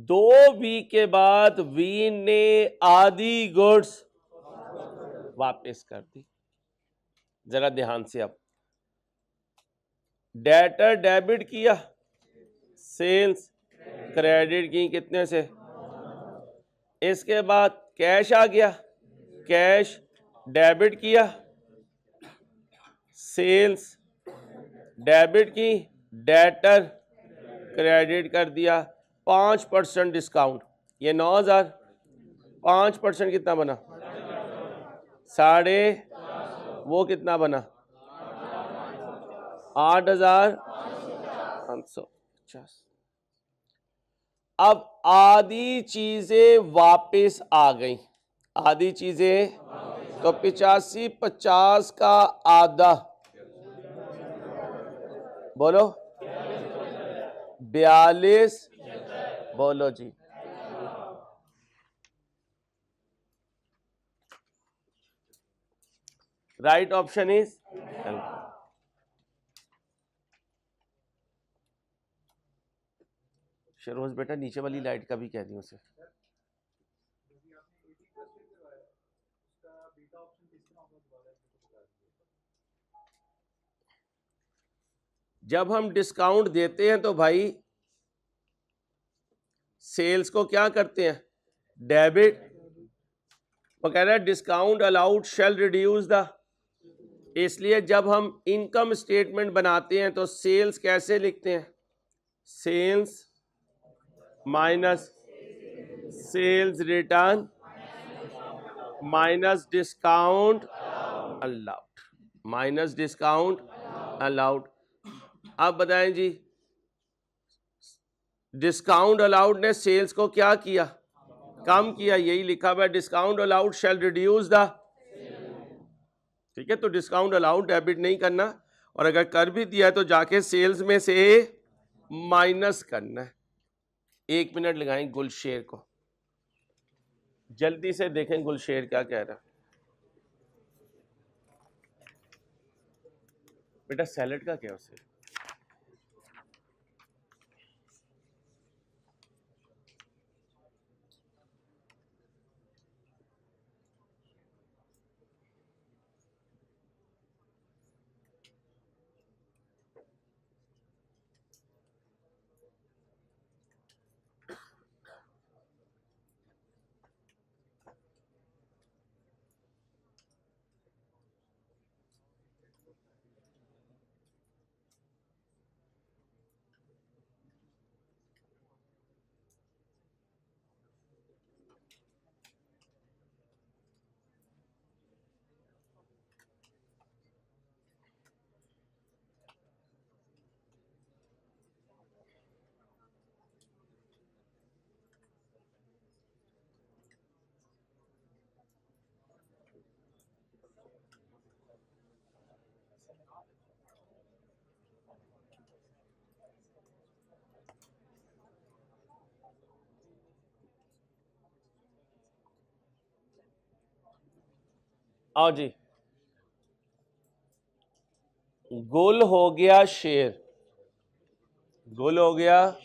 2 वीक के बाद वी ने आधी गुड्स वापस कर दी। जरा ध्यान से, अब डेटर डेबिट किया, सेल्स क्रेडिट की कितने से? इसके बाद कैश आ गया, कैश डेबिट किया, सेल्स डेबिट की, डेटर क्रेडिट कर दिया, 5% डिस्काउंट। ये 9,000, 5% कितना बना? 8,500। वो कितना बना? 8,550। अब आधी चीजें वापस आ गई, आधी चीजें, तो 85 50 का आधा, बोलो 42, बोलो जी। राइट ऑप्शन इज शरोज बेटा, नीचे वाली लाइट का भी कह दी उसे। जब हम डिस्काउंट देते हैं तो भाई सेल्स को क्या करते हैं? डेबिट। वो कह रहा है discount allowed shall reduce the, इसलिए जब हम इनकम स्टेटमेंट बनाते हैं तो सेल्स कैसे लिखते हैं? Sales minus sales return minus discount allowed, minus discount allowed. अब बताएं जी, डिस्काउंट अलाउड ने सेल्स को क्या किया? कम किया, यही लिखा हुआ है discount allowed shall reduce the. ठीक है, तो डिस्काउंट अलाउड डेबिट नहीं करना, और अगर कर भी दिया है तो जाके सेल्स में से माइनस करना है। 1 मिनट लगाएं गुलशेर को, जल्दी से देखें गुलशेर क्या कह रहा है। बेटा सैलेड का क्या उसे? आओ जी, गुल हो गया शेर, गुल हो गया,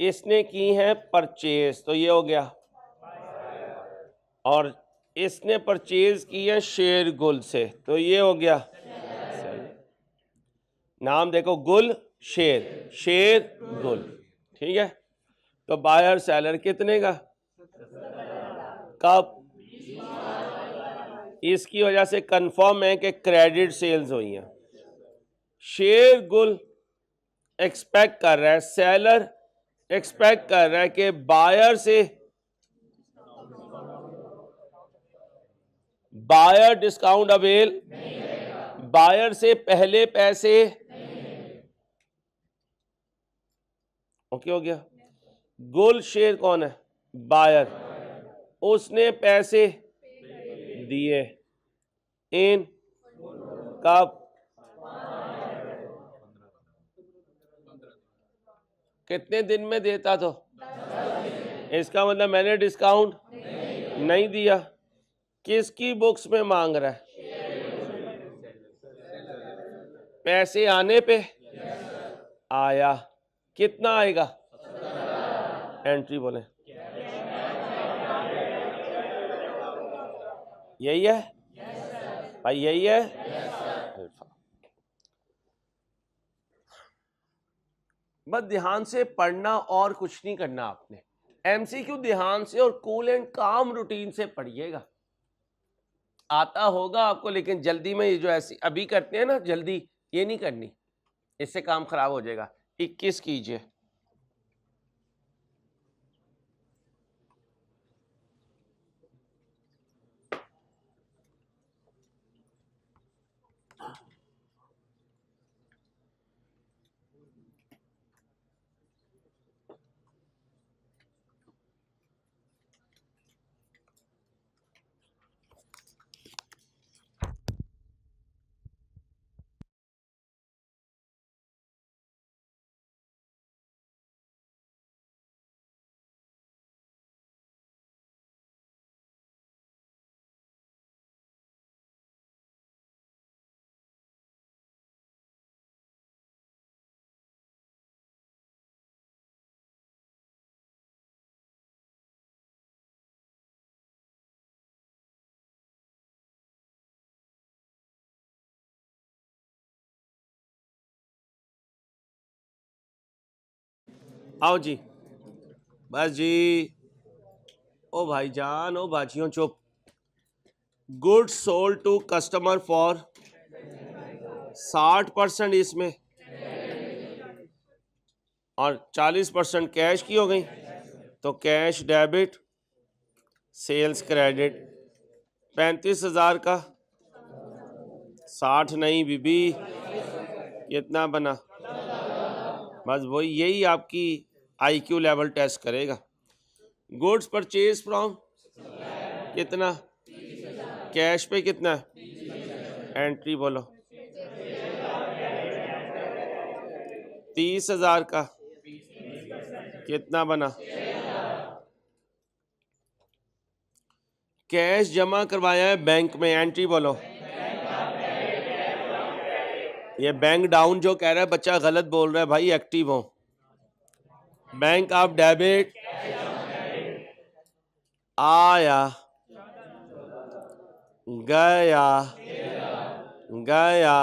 इसने की है परचेज, तो ये हो गया, और इसने परचेज की है शेर गुल से, तो ये हो गया। नाम देखो, गुल शेर, शेर गुल, ठीक है। तो बायर सेलर कितने का? कब? इसकी वजह से कंफर्म है कि क्रेडिट सेल्स हुई हैं। शेर गुल एक्सपेक्ट कर रहा है, सेलर एक्सपेक्ट कर रहा है कि बायर से, बायर डिस्काउंट अवेल, बायर से पहले पैसे, ओके हो गया। गुल शेर कौन है? बायर, उसने पैसे दिए इन कब? कितने दिन में देता? तो इसका मतलब मैंने डिस्काउंट नहीं दिया। किसकी बुक्स में मांग रहा है? पैसे आने पे आया। कितना आएगा? एंट्री बोले। यही है भाई, यही है। बस ध्यान से पढ़ना और कुछ नहीं करना आपने। एमसीक्यू ध्यान से और कूल एंड काम रूटीन से पढ़िएगा। आता होगा आपको, लेकिन जल्दी में ये जो ऐसी अभी करते हैं ना जल्दी, ये नहीं करनी, इससे काम खराब हो जाएगा। 21 कीजिए। आओ जी, बस जी। ओ भाईजान, ओ बाजियों, चुप। Goods sold to customer for 60% इसमें और 40% कैश की हो गई, तो कैश डेबिट, सेल्स क्रेडिट। 35,000 का 60 नहीं बीबी, कितना बना? बस वही, यही आपकी आईक्यू लेवल टेस्ट करेगा। गुड्स परचेज फ्रॉम कितना? कैश पे कितना? एंट्री बोलो। 30,000 का कितना बना? कैश जमा करवाया है बैंक में, एंट्री बोलो। ये बैंक डाउन जो कह रहा है बच्चा गलत बोल रहा है भाई, एक्टिव हो। बैंक ऑफ डेबिट आया, गया, गया,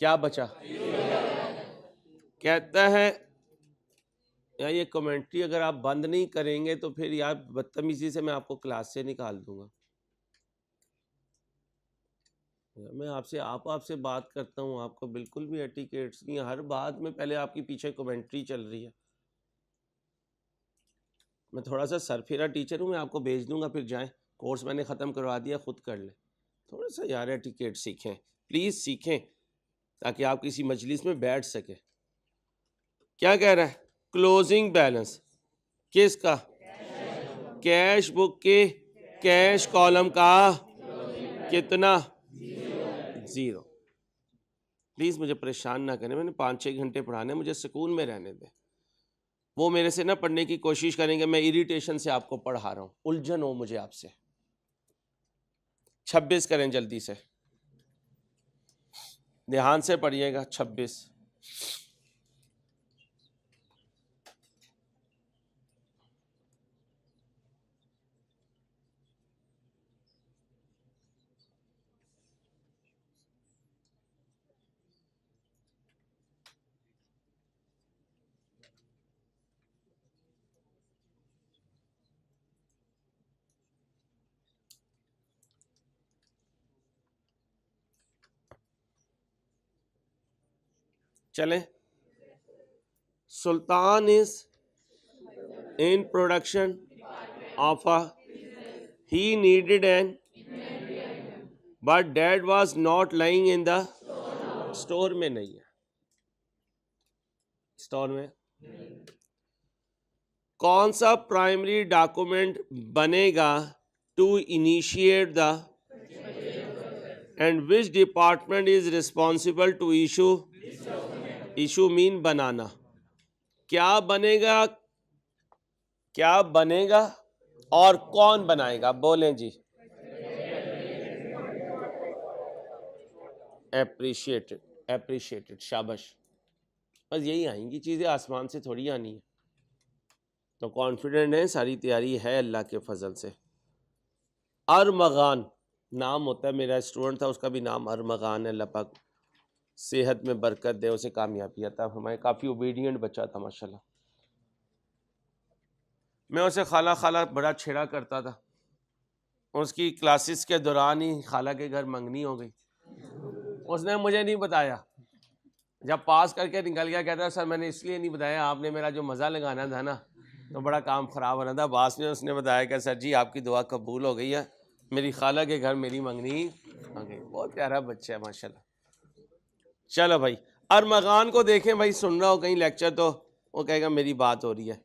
क्या बचा? कहता है यार, ये कमेंट्री अगर आप बंद नहीं करेंगे तो फिर यार बदतमीजी से मैं आपको क्लास से निकाल दूंगा। मैं आपसे बात करता हूँ, आपको बिल्कुल भी एटिकेट्स नहीं। हर बात में पहले आपकी पीछे कमेंट्री चल रही है। मैं थोड़ा सा सरफिरा टीचर हूँ, मैं आपको भेज दूंगा, फिर जाएं। कोर्स मैंने ख़त्म करवा दिया, खुद कर लें। थोड़ा सा यार एटिकेट सीखें, प्लीज़ सीखें, ताकि आप किसी मजलिस में बैठ सके। क्या कह रहा है? क्लोजिंग बैलेंस किसका? कैश बुक के कैश कॉलम का कितना? 0। प्लीज़ मुझे परेशान ना करें, मैंने 5-6 घंटे पढ़ाने, मुझे सुकून में रहने दें। वो मेरे से ना पढ़ने की कोशिश करेंगे, मैं इरिटेशन से आपको पढ़ा रहा हूँ, उलझन हो मुझे आपसे। 26 करें जल्दी से, ध्यान से पढ़िएगा। 26 चलें। Sultan is in production of a, he needed an, but dad was not lying in the store में नहीं है, स्टोर में। कौन सा प्राइमरी डॉक्यूमेंट बनेगा to initiate the, and which department is responsible to issue? Issue mean बनाना। क्या बनेगा क्या बनेगा और कौन बनाएगा? बोलें जी। एप्रिशिएटेड, एप्रिशिएटेड, शाबाश। बस यही आएंगी चीज़ें, आसमान से थोड़ी आनी है। तो कॉन्फिडेंट है, सारी तैयारी है अल्लाह के फजल से। अरमगान नाम होता है, मेरा स्टूडेंट था उसका भी नाम अरमगान है। अल्लाह पाक सेहत में बरकत दे, उसे कामयाबी आता। हमारे काफ़ी ओबीडियंट बच्चा था माशाल्लाह। मैं उसे खाला खाला बड़ा छेड़ा करता था। उसकी क्लासेस के दौरान ही खाला के घर मंगनी हो गई। उसने मुझे नहीं बताया, जब पास करके निकल गया कहता सर मैंने इसलिए नहीं बताया, आपने मेरा जो मज़ा लगाना था ना तो बड़ा काम ख़राब होना था। बास में उसने बताया कि सर जी आपकी दुआ कबूल हो गई है, मेरी खाला के घर मेरी मंगनी आ गई। बहुत प्यारा बच्चा है माशाल्लाह। चलो भाई, अरमगान को देखें भाई, सुन रहा हो कहीं लेक्चर तो वो कहेगा मेरी बात हो रही है।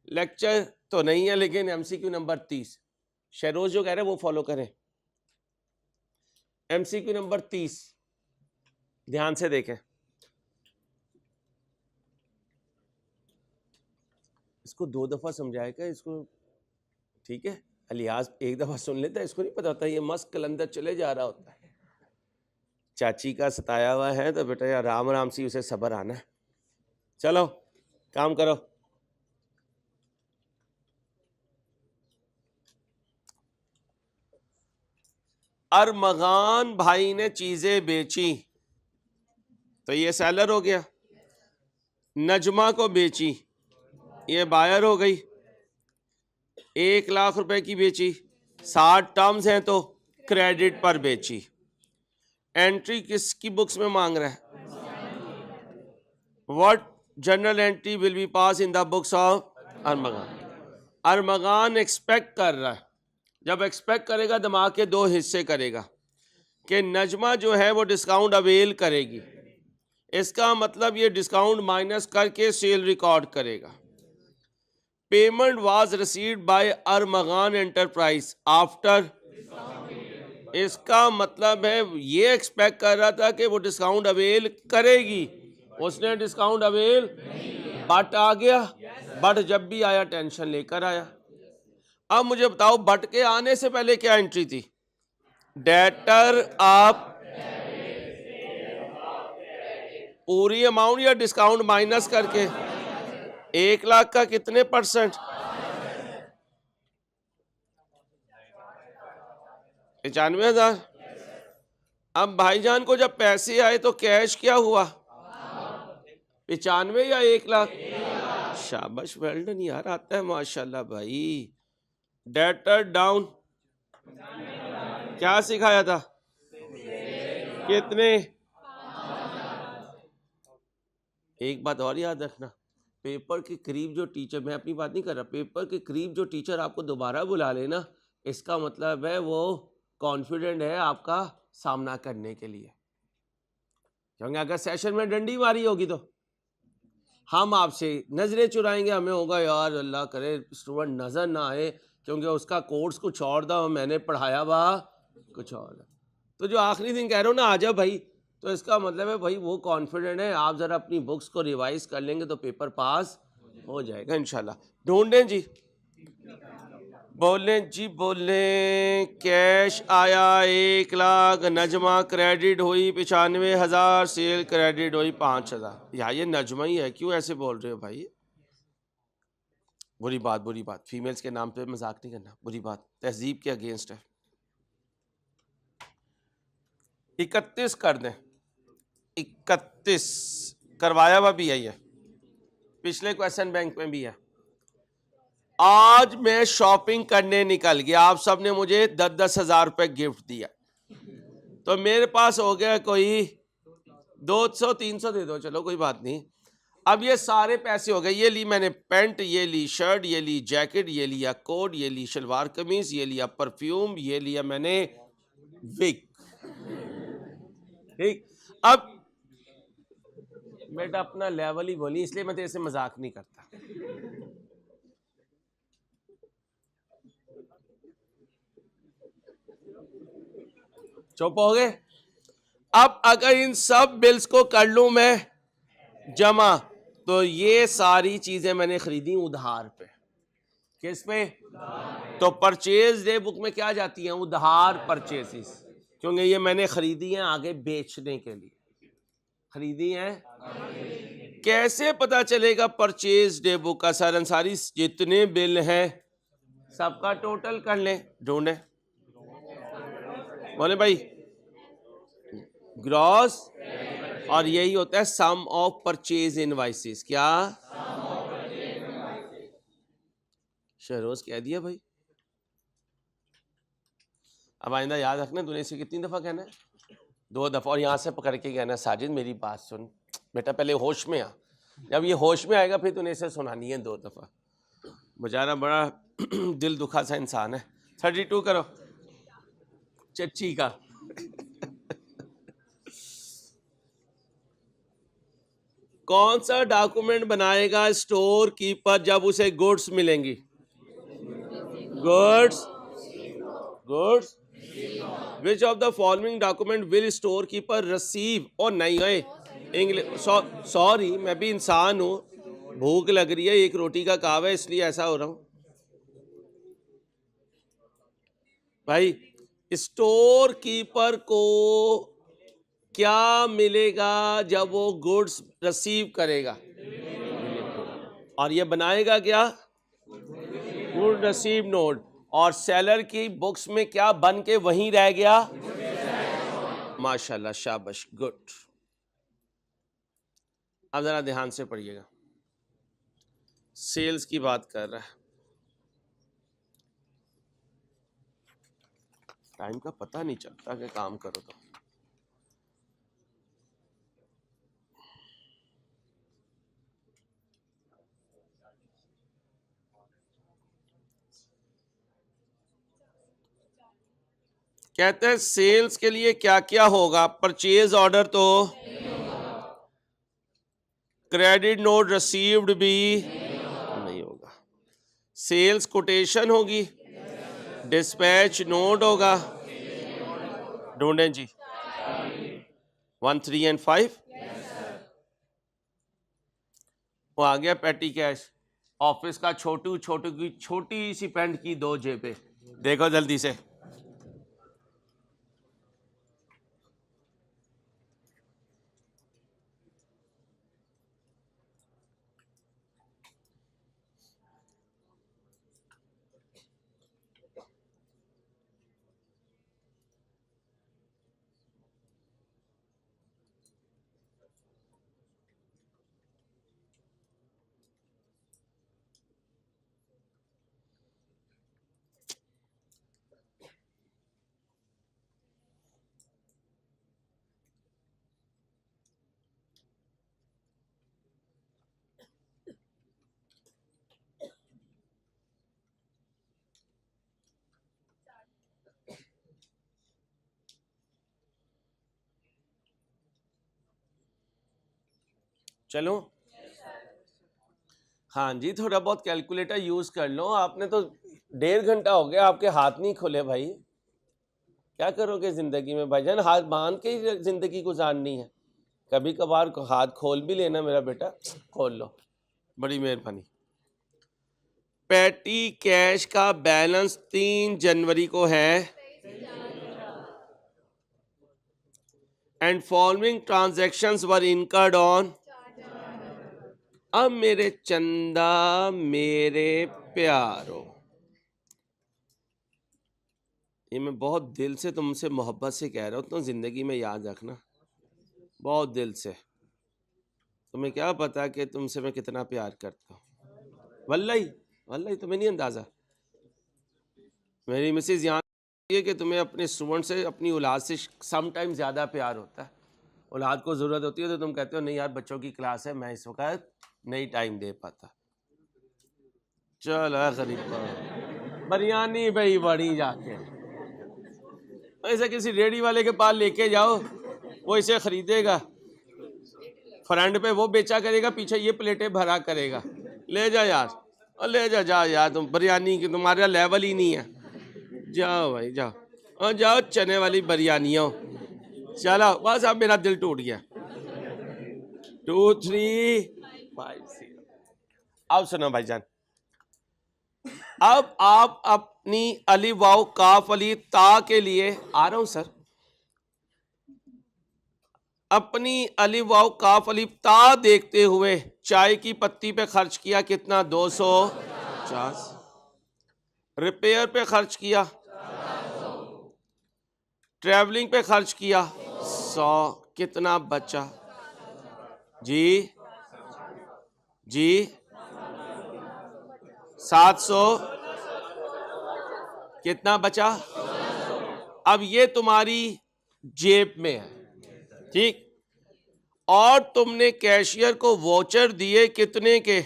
लेक्चर तो नहीं है लेकिन MCQ नंबर 30 शहरोज जो कह रहे हैं वो फॉलो करें। MCQ नंबर 30 ध्यान से देखें। इसको 2 दफ़ा समझाएगा इसको, ठीक है? अलियास एक दफ़ा सुन लेता है, इसको नहीं पता होता ये मस्त कलंदर चले जा रहा होता है। चाची का सताया हुआ है तो बेटा यार राम राम सी उसे सब्र आना है। चलो काम करो। अरमगान भाई ने चीजें बेची तो ये सेलर हो गया। नजमा को बेची, ये बायर हो गई। 1 लाख रुपए की बेची, 60 टर्म्स हैं तो क्रेडिट पर बेची। एंट्री किसकी बुक्स में मांग रहा है? What general entry will be pass in the books of Armaghan? Armaghan expect कर रहा है, जब एक्सपेक्ट करेगा दिमाग के 2 हिस्से करेगा कि नजमा जो है वो डिस्काउंट अवेल करेगी, इसका मतलब ये डिस्काउंट माइनस करके सेल रिकॉर्ड करेगा। Payment was received by Armaghan enterprise after, इसका मतलब है ये एक्सपेक्ट कर रहा था कि वो डिस्काउंट अवेल करेगी, उसने डिस्काउंट अवेल बट आ गया। बट जब भी आया टेंशन लेकर आया। अब मुझे बताओ बट के आने से पहले क्या एंट्री थी? डेटर आप पूरी अमाउंट या डिस्काउंट माइनस करके 1 लाख का कितने %? 95,000। अब भाईजान को जब पैसे आए तो कैश क्या हुआ? 95 या 1 लाख? शाबाश, वेल डन यार, आता है माशाल्लाह भाई। डेटर डाउन क्या सिखाया था? कितने? एक बात और याद रखना, पेपर के करीब जो टीचर, मैं अपनी बात नहीं कर रहा, पेपर के करीब जो टीचर आपको दोबारा बुला लेना, इसका मतलब है वो कॉन्फिडेंट है आपका सामना करने के लिए। क्योंकि अगर सेशन में डंडी मारी होगी तो हम आपसे नजरें चुराएंगे, हमें होगा यार अल्लाह करे स्टूडेंट नजर ना आए, क्योंकि उसका कोर्स कुछ और था, मैंने पढ़ाया हुआ कुछ और है। तो जो आखिरी दिन कह रहे हो ना आ जाओ भाई, तो इसका मतलब है भाई वो कॉन्फिडेंट है, आप ज़रा अपनी बुक्स को रिवाइज कर लेंगे तो पेपर पास हो जाएगा इंशाल्लाह। ढूंढें जी, बोलें जी बोलें। कैश आया 1 लाख, नजमा क्रेडिट हुई 95,000, सेल क्रेडिट हुई 5,000। यार ये नजमा ही है, क्यों ऐसे बोल रहे हो भाई? बुरी बात, बुरी बात, फीमेल्स के नाम पे मजाक नहीं करना, बुरी बात, तहजीब के अगेंस्ट है। 31 कर दें, 31 करवाया हुआ भी है, ये पिछले क्वेश्चन बैंक में भी है। आज मैं शॉपिंग करने निकल गया, आप सब ने मुझे 10-10 हज़ार रुपए गिफ्ट दिया, तो मेरे पास हो गया कोई 200-300 दे दो, चलो कोई बात नहीं। अब ये सारे पैसे हो गए, ये ली मैंने पेंट, ये ली शर्ट, ये ली जैकेट, ये लिया कोट, ये ली शलवार कमीज, ये लिया परफ्यूम, ये लिया मैंने विग, ठीक। अब बेटा अपना लेवल ही बोली, इसलिए मैं तेरे से मजाक नहीं करता। चुप हो गए? अब अगर इन सब बिल्स को कर लूं मैं जमा, तो ये सारी चीजें मैंने खरीदी उधार पे, किस पे? तो परचेज डे बुक में क्या जाती हैं? उधार परचेसेस, क्योंकि ये मैंने खरीदी हैं आगे बेचने के लिए, खरीदी हैं। कैसे पता चलेगा परचेज डे बुक का? सर अंसारी जितने बिल हैं सबका टोटल कर लें, ढूंढे बोले भाई, ग्रॉस, और यही होता है सम ऑफ परचेज इनवाइसेस। क्या शहरोज कह दिया भाई? अब आइंदा याद रखना, तूने इसे कितनी दफा कहना है? 2 दफा, और यहां से पकड़ के कहना, साजिद मेरी बात सुन बेटा, पहले होश में आ, जब ये होश में आएगा फिर तूने इसे सुनानी है 2 दफा। बेचारा बड़ा दिल दुखा सा इंसान है। 32 करो चच्ची का। कौन सा डॉक्यूमेंट बनाएगा स्टोर कीपर जब उसे गुड्स मिलेंगी? Goods, goods. Which of the following document will store keeper receive? और नहीं है इंग्लिश, सॉरी मैं भी इंसान हूं, भूख लग रही है, एक रोटी का काव है इसलिए ऐसा हो रहा हूं भाई। स्टोर कीपर को क्या मिलेगा जब वो गुड्स रिसीव करेगा? और ये बनाएगा क्या? Good receive note. और सेलर की बुक्स में क्या बन के वहीं रह गया? माशाल्लाह, शाबाश, गुड। अब जरा ध्यान से पढ़िएगा, सेल्स की बात कर रहा है। टाइम का पता नहीं चलता कि काम करो तो। कहते हैं सेल्स के लिए क्या क्या होगा? परचेज ऑर्डर तो, क्रेडिट नोट रिसीव्ड भी नहीं होगा, सेल्स कोटेशन होगी, डिस्पैच नोट होगा, ढूंढें जी 1, 3 एंड 5। वो आ गया पेटी कैश, ऑफिस का छोटू छोटू की छोटी सी पैंट की 2 जेबें, देखो जल्दी से। चलो हाँ जी, थोड़ा बहुत कैलकुलेटर यूज कर लो। आपने तो 1.5 घंटा हो गया, आपके हाथ नहीं खुले भाई। क्या करोगे जिंदगी में भाईजान? हाथ बांध के ही जिंदगी गुजारनी है। कभी कभार हाथ खोल भी लेना मेरा बेटा, खोल लो, बड़ी मेहरबानी। पेटी कैश का बैलेंस 3 जनवरी को है, and following transactions were incurred on. अब मेरे चंदा मेरे प्यारो, ये मैं बहुत दिल से तुमसे मोहब्बत से कह रहा हूँ, तो जिंदगी में याद रखना, बहुत दिल से। तुम्हें क्या पता कि तुमसे मैं कितना प्यार करता हूँ, वल्लाही वल्लाही तुम्हें नहीं अंदाजा। मेरी मिसेज यहाँ है कि तुम्हें अपने स्टूडेंट से, अपनी औलाद से समटाइम ज़्यादा प्यार होता है। औलाद को ज़रूरत होती है तो तुम कहते हो नहीं यार बच्चों की क्लास है, मैं इस वक्त नहीं टाइम दे पाता। चलो गरीब बिरयानी भाई बड़ी जाके ऐसे किसी रेडी वाले के पास लेके जाओ, वो इसे खरीदेगा, फ्रंट पे वो बेचा करेगा, पीछे ये प्लेटें भरा करेगा। ले जा यार, और ले जा, जा यार, तुम बिरयानी की तुम्हारा लेवल ही नहीं है। जाओ भाई जाओ, और जाओ चने वाली बिरयानियों। चलो बस, अब मेरा दिल टूट गया। 2, 3, 5, 0। अब सुनो भाईजान, अब आप अपनी अलिफ वाव काफ अलिफ ता के लिए आ रहा हूं सर, अपनी अलिफ वाव काफ अलिफ ता देखते हुए चाय की पत्ती पे खर्च किया कितना, 250। रिपेयर पे खर्च किया, ट्रैवलिंग पे खर्च किया 100, कितना बचा जी? जी 700, कितना बचा? अब ये तुम्हारी जेब में है, ठीक। और तुमने कैशियर को वोचर दिए कितने के,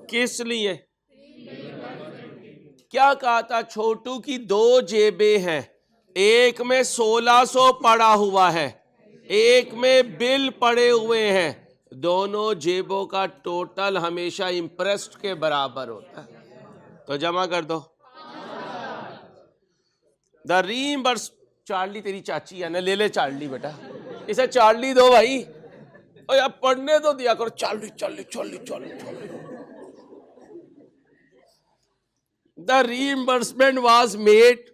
किस लिए? क्या कहा था? छोटू की 2 जेबें हैं, एक में 1600 पड़ा हुआ है, एक में बिल पड़े हुए हैं, दोनों जेबों का टोटल हमेशा इंटरेस्ट के बराबर होता है, तो जमा कर दो। द रीइंबर्स, चार्ली तेरी चाची है ना, ले ले चार्ली बेटा, इसे चार्ली दो भाई, और यार पढ़ने तो दिया करो, Charlie Charlie Charlie Charlie Charlie. The reimbursement was made,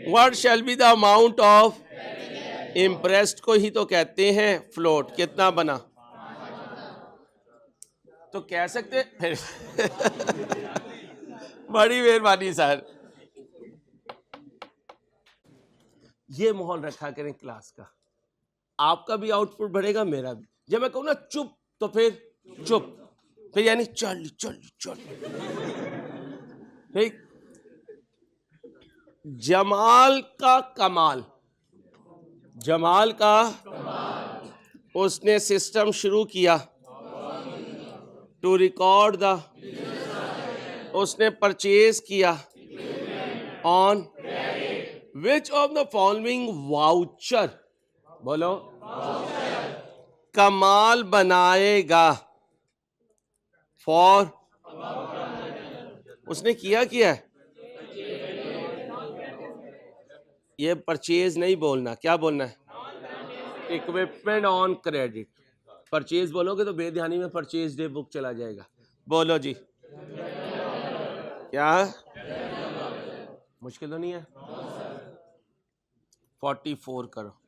what shall be the amount of interest को ही तो कहते हैं फ्लोट, कितना बना? तो कह सकते बड़ी मेहरबानी सर, ये माहौल रखा करें क्लास का, आपका भी आउटपुट बढ़ेगा, मेरा भी। जब मैं कहूँ ना चुप, तो फिर चुप, फिर यानी चार्ली चार्ली चार्ली, ठीक। जमाल का कमाल, जमाल का उसने सिस्टम शुरू किया टू रिकॉर्ड द, उसने परचेज किया on which of the following voucher, बोलो, कमाल बनाएगा फॉर, उसने किया है, ये परचेज नहीं बोलना, क्या बोलना है? Equipment on credit. परचेज बोलोगे तो बेध्यानी में परचेज डे बुक चला जाएगा। बोलो जी, क्या मुश्किल तो नहीं है? 44 करो।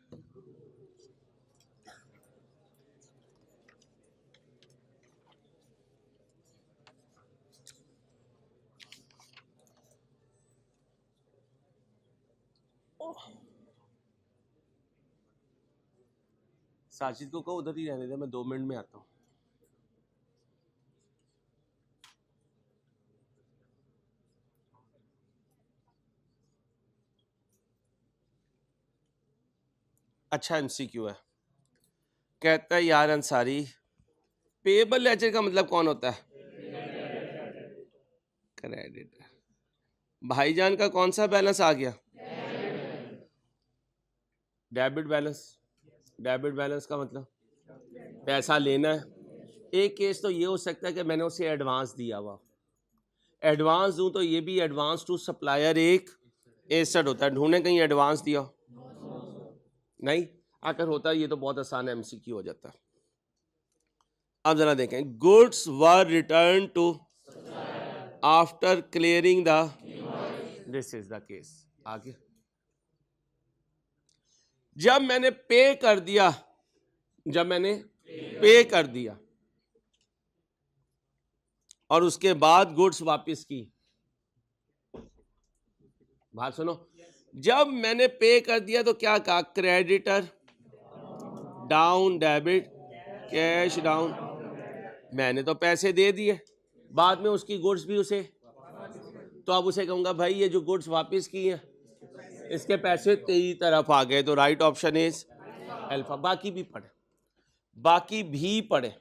साजिद को कहो उधर ही रहने दे, मैं 2 मिनट में आता हूँ। अच्छा एमसीक्यू है, कहता है यार अंसारी, पेएबल लेजर का मतलब कौन होता है? क्रेडिट। भाईजान का कौन सा बैलेंस आ गया? Debit balance. डेबिट बैलेंस का मतलब पैसा लेना है। एक केस तो ये हो सकता है कि मैंने उसे एडवांस दिया हुआ, एडवांस दूं तो ये भी एडवांस टू सप्लायर एक एसेट होता है, ढूंढे कहीं एडवांस दिया नहीं, अगर होता है ये तो बहुत आसान एमसीक्यू हो जाता है। अब जरा देखें, goods were return to after clearing the, this is the case. आगे जब मैंने पे कर दिया, जब मैंने पे कर दिया और उसके बाद गुड्स वापस की, बात सुनो, जब मैंने पे कर दिया तो क्या कहा? Creditor down, debit cash down, मैंने तो पैसे दे दिए, बाद में उसकी गुड्स भी उसे, तो अब उसे कहूंगा भाई ये जो गुड्स वापस की हैं इसके पैसे तेरी तरफ आ गए, तो राइट ऑप्शन इज अल्फा। बाकी भी पढ़े, बाकी भी पढ़े,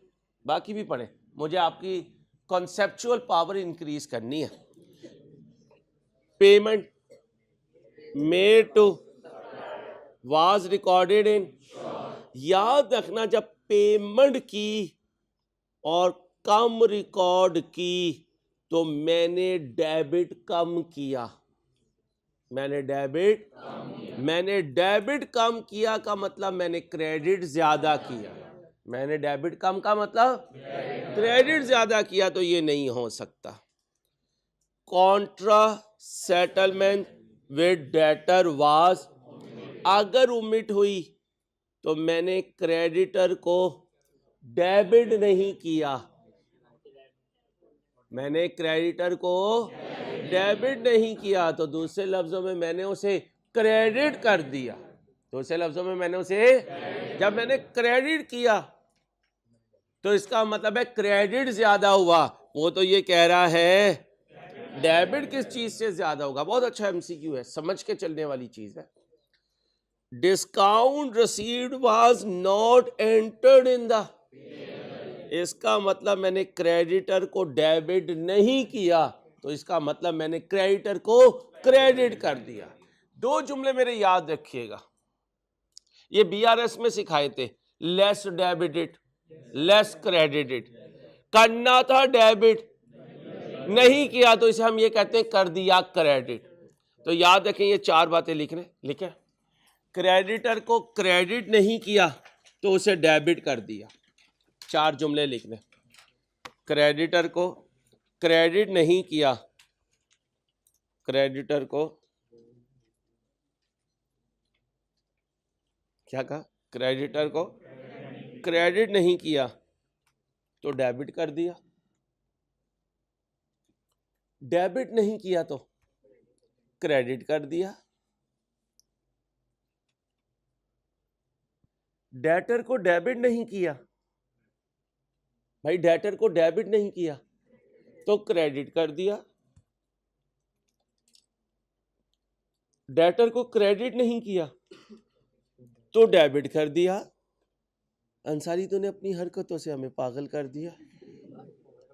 बाकी भी पढ़े, मुझे आपकी कॉन्सेप्चुअल पावर इंक्रीज करनी है। Payment made to was recorded in, याद रखना जब पेमेंट की और कम रिकॉर्ड की तो मैंने डेबिट कम किया, मैंने डेबिट कम किया का मतलब मैंने क्रेडिट ज्यादा किया, मैंने डेबिट कम का मतलब क्रेडिट ज्यादा किया, तो ये नहीं हो सकता। Contra settlement with debtor was, अगर उमिट हुई तो मैंने क्रेडिटर को डेबिट नहीं किया, मैंने क्रेडिटर को डेबिट नहीं किया, तो दूसरे लफ्जों में मैंने उसे क्रेडिट कर दिया। दूसरे लफ्जों में मैंने उसे, जब मैंने क्रेडिट किया तो इसका मतलब है क्रेडिट ज्यादा हुआ। वो तो ये कह रहा है डेबिट किस चीज से ज्यादा होगा। बहुत अच्छा एमसीक्यू है, समझ के चलने वाली चीज है। Discount received was not entered in the, इसका मतलब मैंने क्रेडिटर को डेबिट नहीं किया, तो इसका मतलब मैंने क्रेडिटर को क्रेडिट कर दिया। दो जुमले मेरे याद रखिएगा, ये बीआरएस में सिखाए थे, लेस डेबिटेड लेस क्रेडिटेड। करना था डेबिट, नहीं किया तो इसे हम ये कहते हैं कर दिया क्रेडिट। तो याद रखें ये चार बातें लिखें। क्रेडिटर को क्रेडिट नहीं किया तो उसे डेबिट कर दिया। चार जुमले लिख लें। क्रेडिटर को क्रेडिट नहीं किया, क्रेडिटर को क्या कहा, क्रेडिटर को क्रेडिट नहीं किया तो डेबिट कर दिया, डेबिट नहीं किया तो क्रेडिट कर दिया। डेटर को डेबिट नहीं किया, भाई डेटर को डेबिट नहीं किया तो क्रेडिट कर दिया, डेटर को क्रेडिट नहीं किया तो डेबिट कर दिया। अंसारी तूने अपनी हरकतों से हमें पागल कर दिया,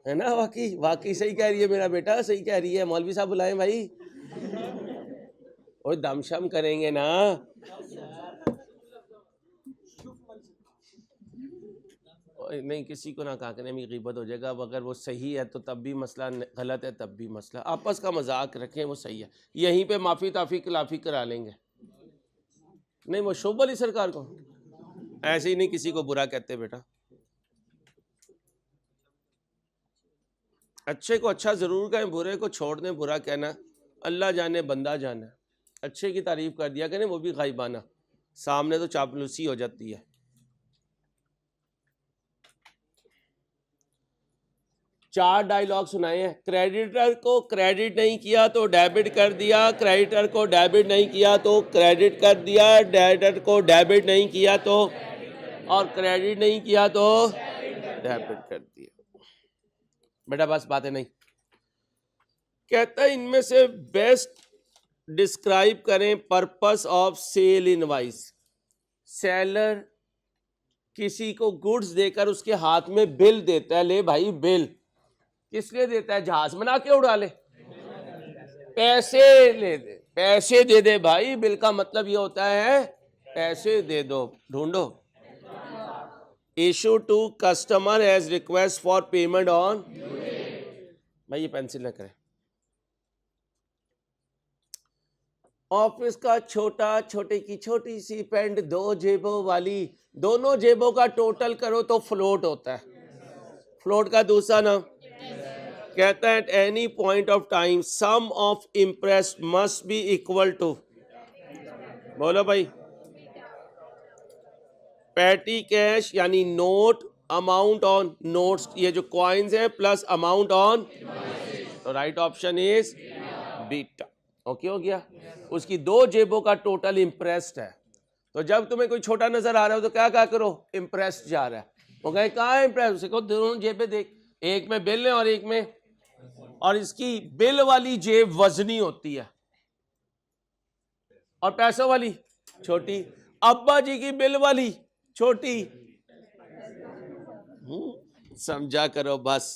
है ना। वाकई सही कह रही है मेरा बेटा, सही कह रही है। मौलवी साहब बुलाएं भाई, और दमशम करेंगे ना। नहीं, किसी को ना कहा करने में ग़ीबत हो जाएगा। अब अगर वो सही है तो तब भी मसला, गलत है तब भी मसला। आपस का मजाक रखें, वो सही है। यहीं पे माफ़ी ताफ़ी खिलाफी करा लेंगे। नहीं, वो शोभ अली सरकार को ऐसे ही नहीं किसी को बुरा कहते बेटा। अच्छे को अच्छा ज़रूर कहें, बुरे को छोड़ दें। बुरा कहना अल्लाह जाने बंदा जाने। अच्छे की तारीफ़ कर दिया करें, वो भी गायबाना, सामने तो चापलूसी हो जाती है। चार डायलॉग सुनाए हैं। क्रेडिटर को क्रेडिट नहीं किया तो डेबिट कर दिया, क्रेडिटर को डेबिट नहीं किया तो क्रेडिट कर दिया, डेबिटर को डेबिट नहीं किया तो, और क्रेडिट नहीं किया तो डेबिट कर दिया। बेटा बस बातें नहीं। कहता है इनमें से बेस्ट डिस्क्राइब करें purpose of cell invoice. Seller किसी को गुड्स देकर उसके हाथ में बिल देता है। ले भाई बिल किस लिए देता है? जहाज बना के उड़ा ले, पैसे ले दे, पैसे दे दे भाई। बिल का मतलब ये होता है पैसे दे दो, ढूंढो। Issue to customer as request for payment on, भाई ये पेंसिल ना करें। ऑफिस का छोटा, छोटे की छोटी सी पेंट, दो जेबों वाली, दोनों जेबों का टोटल करो तो फ्लोट होता है। फ्लोट का दूसरा नाम कहता है at any point of time sum of imprest must be equal to, बोलो भाई, पैटी कैश यानी नोट, अमाउंट ऑन नोट्स, ये जो कॉइन्स हैं, प्लस अमाउंट ऑन, तो right option is beta. Okay हो गया। उसकी दो जेबों का टोटल इंप्रेस्ड है। तो जब तुम्हें कोई छोटा नजर आ रहा हो तो क्या करो, इंप्रेस्ड जा रहा है। वो कहे कहाँ है इंप्रेस्ड, उसे कहो दोनों जेबें देख, एक में बिल है और एक में, और इसकी बिल वाली जेब वजनी होती है और पैसों वाली छोटी। अब्बा जी की बिल वाली छोटी, समझा करो बस।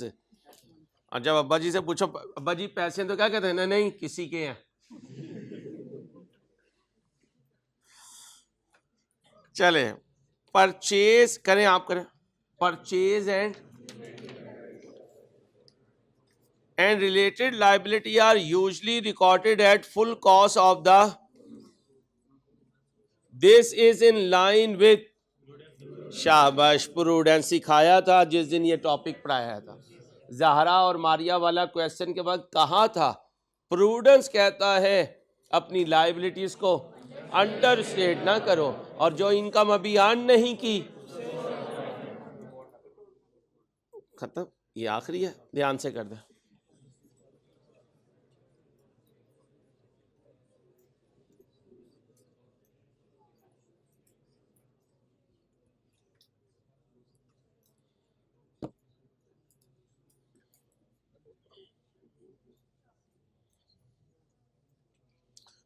और जब अब्बा जी से पूछो अब्बा जी पैसे तो क्या कहते हैं, नहीं किसी के हैं। चले परचेज करें, आप करें। Purchase and related liability are usually recorded at full cost of the, this is in line with, शाबाश, प्रूडेंस सिखाया था जिस दिन ये टॉपिक पढ़ाया था। ज़हरा और मारिया वाला क्वेश्चन के बाद कहा था प्रूडेंस कहता है अपनी लायबिलिटीज को अंडर स्टेट ना करो, और जो इनकम अभी अर्न नहीं की, खत्म। ये आखिरी है, ध्यान से कर दे।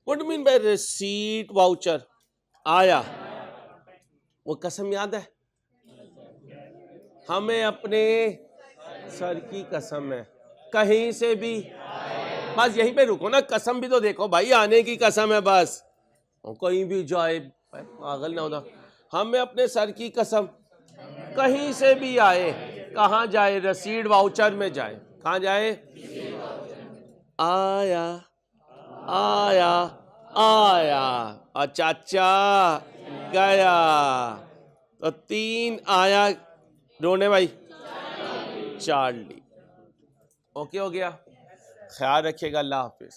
What do mean by receipt voucher? आया, वो कसम याद है? हमें अपने सर की कसम है, कहीं से भी, बस यहीं पे रुको ना, कसम भी तो देखो भाई, आने की कसम है बस, कहीं भी जाए पागल ना होता। हमें अपने सर की कसम, कहीं से भी आए, कहाँ जाए? रसीड वाउचर में जाए। कहाँ जाए? आया आया आया, और चाचा गया। तो 3 आया, रोने भाई, चार्ली। ओके हो गया, ख्याल रखिएगा, अल्लाह हाफिज।